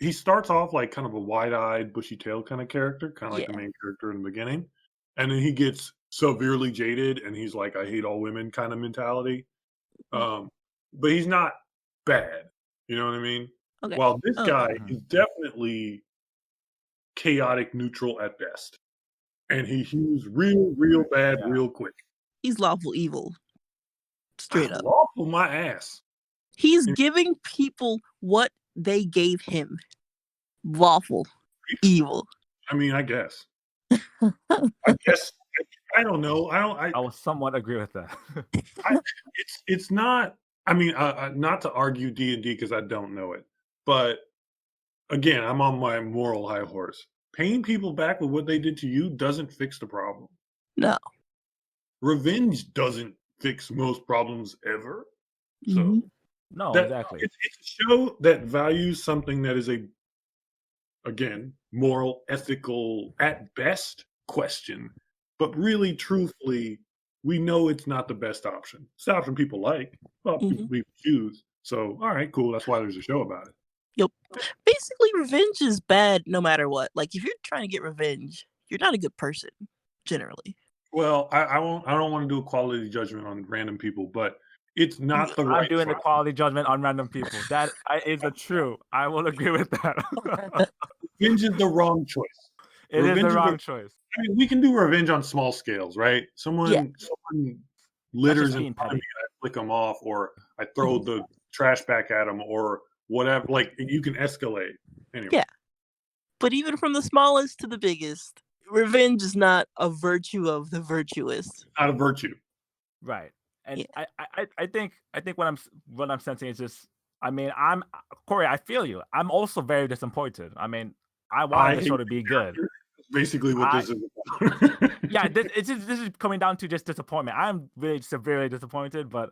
he starts off like kind of a wide-eyed, bushy-tailed kind of character, kind of like the main character in the beginning. And then he gets severely jaded and he's like, I hate all women kind of mentality. But he's not bad. You know what I mean? Okay. While this guy is definitely chaotic neutral at best. And he hews real bad real quick. He's lawful evil. Straight up. Lawful my ass. He's giving people what they gave him. Lawful evil. I mean, I guess. I guess. I don't know. I will somewhat agree with that. It's not. I mean, not to argue D&D because I don't know it, but again, I'm on my moral high horse. paying people back with what they did to you doesn't fix the problem. No. Revenge doesn't fix most problems ever. So Mhm. No, that exactly. it's a show that values something that is again, moral, ethical, at best question, but really, truthfully, we know it's not the best option. It's the option people like. Well, Mhm. people choose. So, all right, cool. That's why there's a show about it. Yep. Basically, revenge is bad no matter what. Like, if you're trying to get revenge, you're not a good person, generally. Well, I won't. I don't want to do a quality judgment on random people, but it's not the I'm right doing the thought. quality judgment on random people. That is a true. I will agree with that. Revenge is the wrong choice. It is Revenge the is wrong choice. I mean, we can do revenge on small scales, right? Yeah. Someone That's litters just in being front of me petty. and I flick them off, or I throw Mhm. the trash back at them, or whatever. Like, you can escalate. Anyway, Yeah. But even from the smallest to the biggest, revenge is not a virtue of the virtuous. not a virtue. Right. And Yeah. I think what I'm sensing is just, I mean, I'm Corey, I feel you. I'm also very disappointed. I mean, I wanted I the hate show to be good. That's basically what I this is about. Yeah, this is coming down to just disappointment. I'm really severely disappointed, but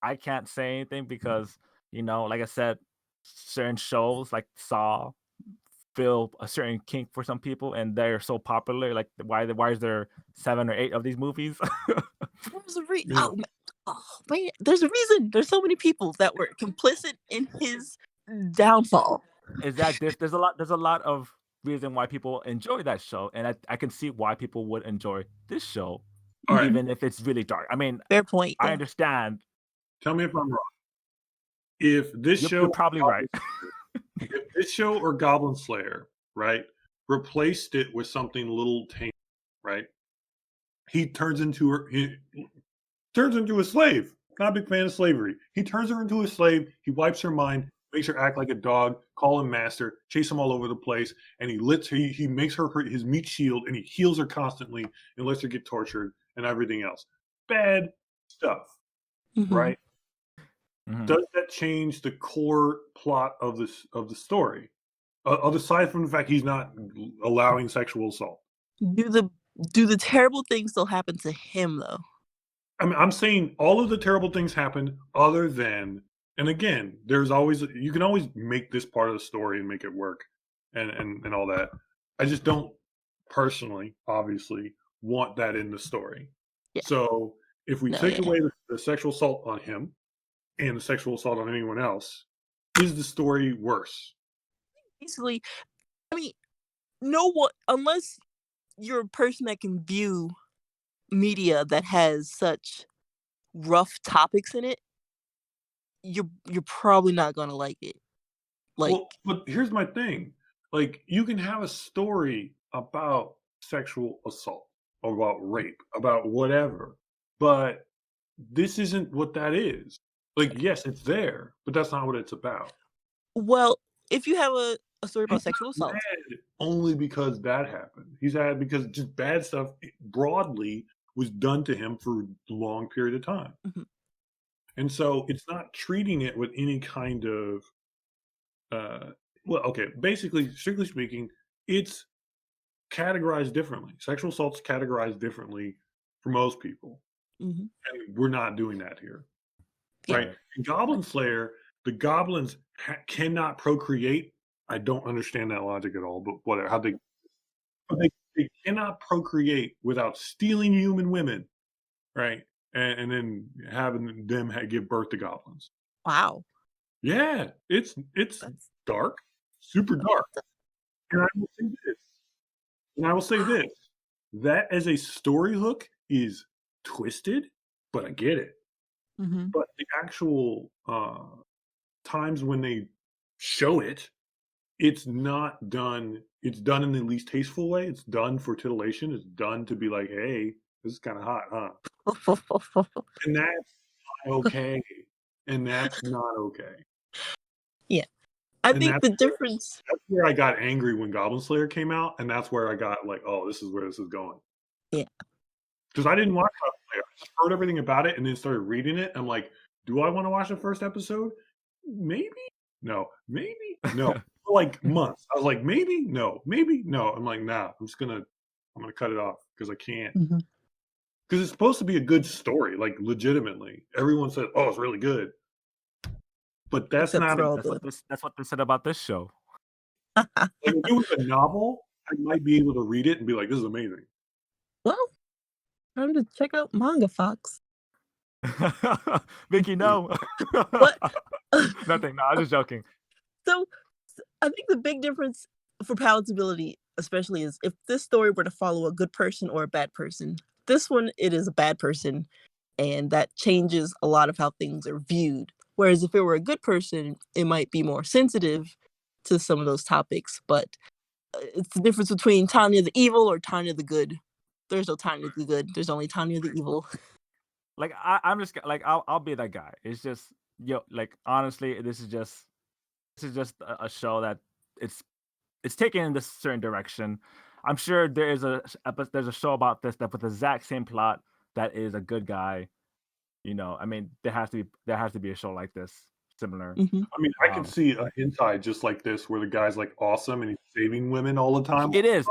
I can't say anything because, like I said, certain shows like Saw feel a certain kink for some people, and they're so popular. Like, why is there 7 or 8 of these movies? There's a reason. Yeah. Oh, man, there's a reason. There's so many people that were complicit in his downfall. Exactly. There's a lot of reason why people enjoy that show, and I can see why people would enjoy this show, All right. even if it's really dark. I mean, Fair point. I Yeah. understand. Tell me if I'm wrong. If this You're show, probably right. if this show or Goblin Slayer, right, replaced it with something a little tame, right? He turns into a slave. Not a big fan of slavery. He turns her into a slave. He wipes her mind, makes her act like a dog, call him master, chase him all over the place, and he makes her his meat shield, and he heals her constantly and lets her get tortured and everything else. Bad stuff, Mhm. right? Mhm. Does that change the core plot of the story? Aside from the fact he's not allowing sexual assault. Do the terrible things still happen to him though? I mean, I'm saying all of the terrible things happen other than, and again, you can always make this part of the story and make it work and all that. I just don't personally, obviously, want that in the story. Yeah. So if we No, take yeah. away the sexual assault on him and the sexual assault on anyone else, is the story worse? Basically, I mean, no one, unless you're a person that can view media that has such rough topics in it, you're probably not gonna like it. Like, Well, but here's my thing. Like, you can have a story about sexual assault, or about rape, about whatever, but this isn't what that is. Like, yes, it's there, but that's not what it's about. well, if you have a story He's about sexual not assault, mad only because that happened. He's mad because just bad stuff broadly was done to him for a long period of time. Mhm. And so it's not treating it with any kind of well, okay, basically, strictly speaking, it's categorized differently. Sexual assault's categorized differently for most people, Mhm. and we're not doing that here, Yeah. right? In Goblin Slayer, the goblins cannot procreate. I don't understand that logic at all, but whatever. But they cannot procreate without stealing human women, right? And then having them give birth to goblins. Wow. Yeah, it's That's dark, super dark. And I will say this. And I will say wow. this, that as a story hook is twisted, but I get it. Mhm. But the actual times when they show it, it's not done. It's done in the least tasteful way. It's done for titillation. It's done to be like, hey, this is kind of hot, huh? And that's not okay. And that's not okay. Yeah. I And think the difference. that's where I got angry when Goblin Slayer came out, and that's where I got like, oh, this is where this is going. Yeah. Because I didn't watch Goblin Slayer. I just heard everything about it and then started reading it. I'm like, do I want to watch the first episode? Maybe. No. Maybe. No. for like months. I was like, maybe no. I'm like, nah. I'm gonna cut it off because I can't. Because it's supposed to be a good story, like legitimately. Everyone said, "Oh, it's really good," but that's Except not. for all That's what they said about this show. Like, if it was a novel, I might be able to read it and be like, "This is amazing." Well, time to check out Manga Fox. Vicky, no. What? Nothing. No, I was just joking. So, I think the big difference for palatability, especially, is if this story were to follow a good person or a bad person. This one, it is a bad person, and that changes a lot of how things are viewed. Whereas if it were a good person, it might be more sensitive to some of those topics. But it's the difference between Tanya the evil or Tanya the good. There's no Tanya the good. There's only Tanya the evil. Like I'm just like I'll be that guy. It's just like honestly, this is just a show that it's taken in this certain direction. I'm sure there's a show about this that with the exact same plot that is a good guy. I mean, there has to be a show like this similar. I mean, I can see a hentai just like this where the guy's like awesome and he's saving women all the time. It is.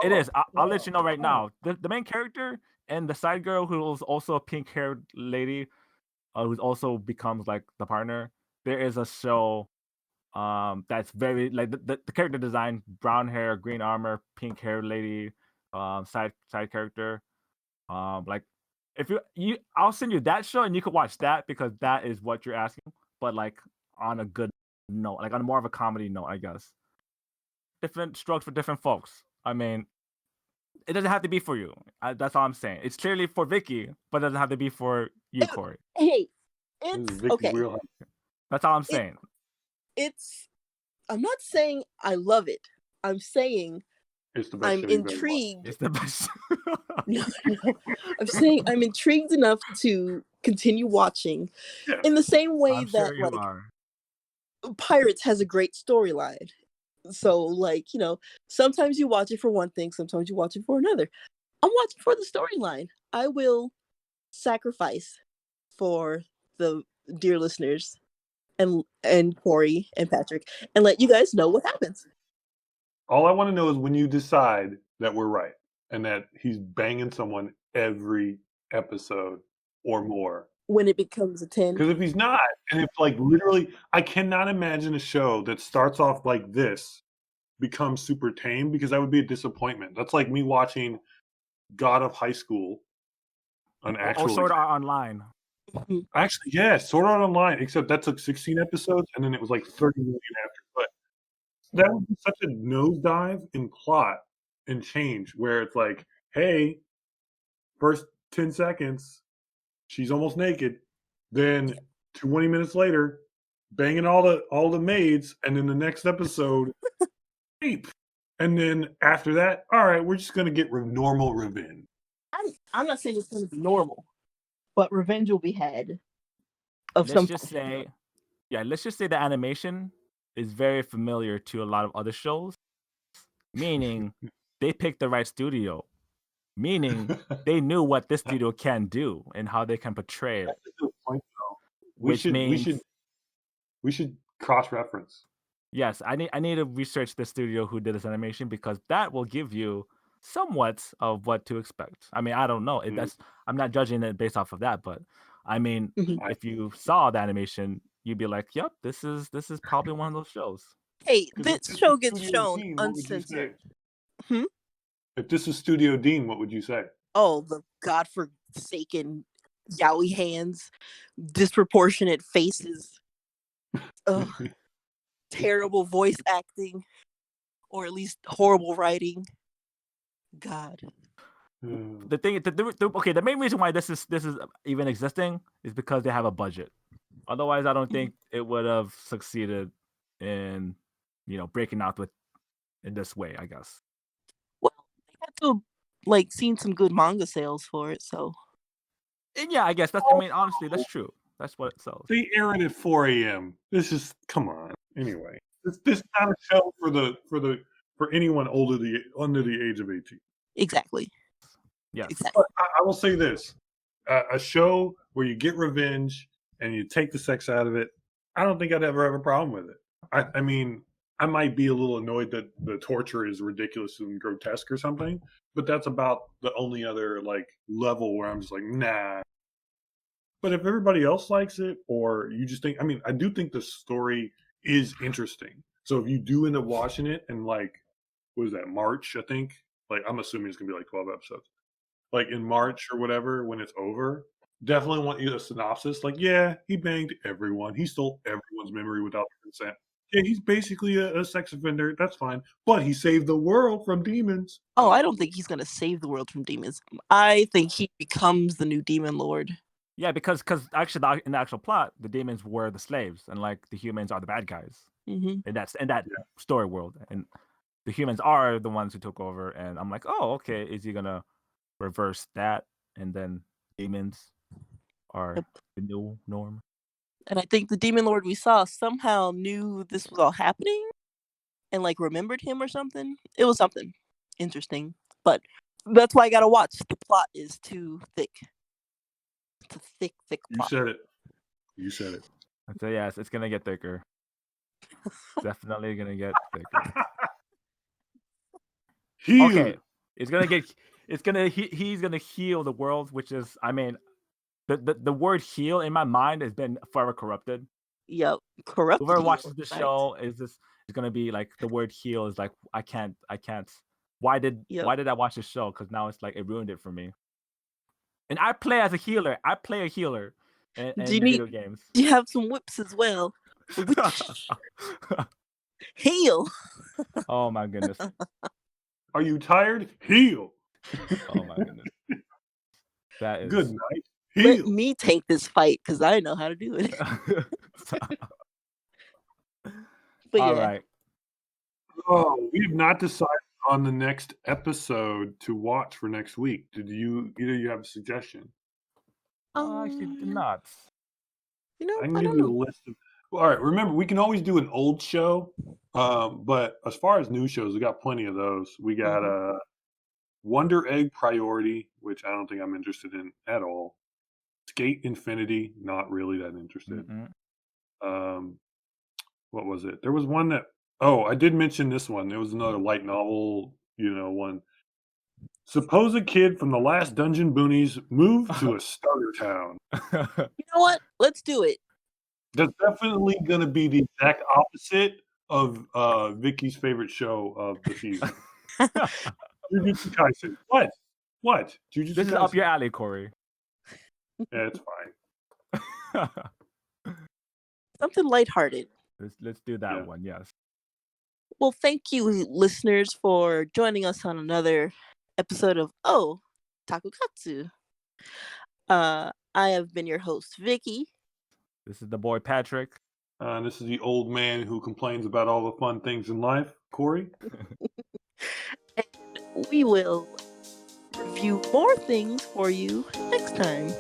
I'll let you know right now. The main character and the side girl who's also a pink-haired lady, who also becomes like the partner. There is a show that's very like the character design, brown hair, green armor, pink haired lady, side character. Like if I'll send you that show and you could watch that because that is what you're asking, but like on a good note, like on more of a comedy note, I guess. Different strokes for different folks. I mean, it doesn't have to be for you. That's all I'm saying. It's clearly for Vicky, but it doesn't have to be for you, Cori. Hey, This is it's Vicky's okay. wheelhouse. That's all I'm saying. I'm not saying I love it. I'm saying It's the best I'm show you've ever watched. intrigued. It's the best. No, I'm saying I'm intrigued enough to continue watching. Yeah. In the same way I'm that sure you are. Pirates has a great storyline. So like, sometimes you watch it for one thing, sometimes you watch it for another. I'm watching for the storyline. I will sacrifice for the dear listeners and Cori and Patrick and let you guys know what happens. All I want to know is when you decide that we're right and that he's banging someone every episode or more. When it becomes a 10. Because if he's not, and if like literally, I cannot imagine a show that starts off like this becomes super tame because that would be a disappointment. That's like me watching God of High School. An actual Sword Art Online. Actually, yeah, Sword Art Online, except that took 16 episodes and then it was like 30 million after. But that would be such a nosedive in plot and change where it's like, hey, first 10 seconds, she's almost naked. Then 20 minutes later, banging all the maids, and then the next episode, rape. And then after that, all right, we're just gonna get normal revenge. I'm not saying it's going to be normal, but revenge will be had. Let's just say the animation is very familiar to a lot of other shows, meaning they picked the right studio, meaning they knew what this studio can do and how they can portray it. That's a good point, though. We should cross-reference. Yes, I need to research the studio who did this animation because that will give you somewhat of what to expect. I mean, I don't know. I'm not judging it based off of that, but I mean, if you saw the animation, you'd be like, "Yep, this is probably one of those shows." Hey, this show gets shown uncensored. If this is Studio Dean, what would you say? Oh, the godforsaken yaoi hands, disproportionate faces, terrible voice acting, or at least horrible writing. God. The main reason why this is even existing is because they have a budget. Otherwise, I don't think it would have succeeded in breaking out in this way, I guess. Well, they had to seen some good manga sales for it, so. And yeah, I guess I mean, honestly, that's true. That's what it sells. They air it at 4 a.m. This is come on. Anyway, this not a show for anyone under the age of 18. Exactly. Yes. Exactly. But I will say this: a show where you get revenge and you take the sex out of it. I don't think I'd ever have a problem with it. I mean, I might be a little annoyed that the torture is ridiculous and grotesque or something, but that's about the only other like level where I'm just like, nah. But if everybody else likes it, or you just think, I mean, I do think the story is interesting. So if you do end up watching it and like, what is that, March, I think? Like, I'm assuming it's going to be like 12 episodes. Like in March or whatever, when it's over, definitely want you a synopsis. Like, yeah, he banged everyone. He stole everyone's memory without consent. Yeah, he's basically a sex offender. That's fine. But he saved the world from demons. Oh, I don't think he's going to save the world from demons. I think he becomes the new demon lord. Yeah, because actually in the actual plot, the demons were the slaves, and like the humans are the bad guys. Mm-hmm. And that's in that story world, and the humans are the ones who took over. And I'm like, oh, okay, is he gonna reverse that, and then demons are the new norm? And I think the demon lord we saw somehow knew this was all happening, and like remembered him or something. It was something interesting, but that's why I gotta watch. The plot is too thick. It's a thick plot. You said it. So yes, it's gonna get thicker. Definitely gonna get thicker. Okay, he's gonna heal the world, which is, I mean, the word heal in my mind has been forever corrupted. Yep, corrupted. Whoever watches the show is gonna be like, the word heal is like, I can't. Why did I watch this show? Because now it's like it ruined it for me. And I play as a healer. I play a healer in video games. Do you have some whips as well? Heal. Oh my goodness. Are you tired? Heal. Oh my goodness. That is good night. Heal. Let me take this fight because I know how to do it. But all right. Oh, we have not decided on the next episode to watch for next week. Did you? Either you have a suggestion? Actually, not. You know, I can give you a list of. Well, all right. Remember, we can always do an old show, but as far as new shows, we got plenty of those. We got Wonder Egg Priority, which I don't think I'm interested in at all. Skate Infinity, not really that interested. What was it? There was one that. Oh, I did mention this one. There was another light novel, one. Suppose a kid from the last Dungeon Boonies moved to a starter town. You know what? Let's do it. That's definitely going to be the exact opposite of Vicky's favorite show of the season. Jujutsu Kaisen. What? Jujutsu This is up your alley, Cori. Yeah, it's fine. Something lighthearted. Let's do that one, yes. Well, thank you, listeners, for joining us on another episode of Taku Katsu. I have been your host, Vicky. This is the boy, Patrick. This is the old man who complains about all the fun things in life, Cori. And we will review more things for you next time.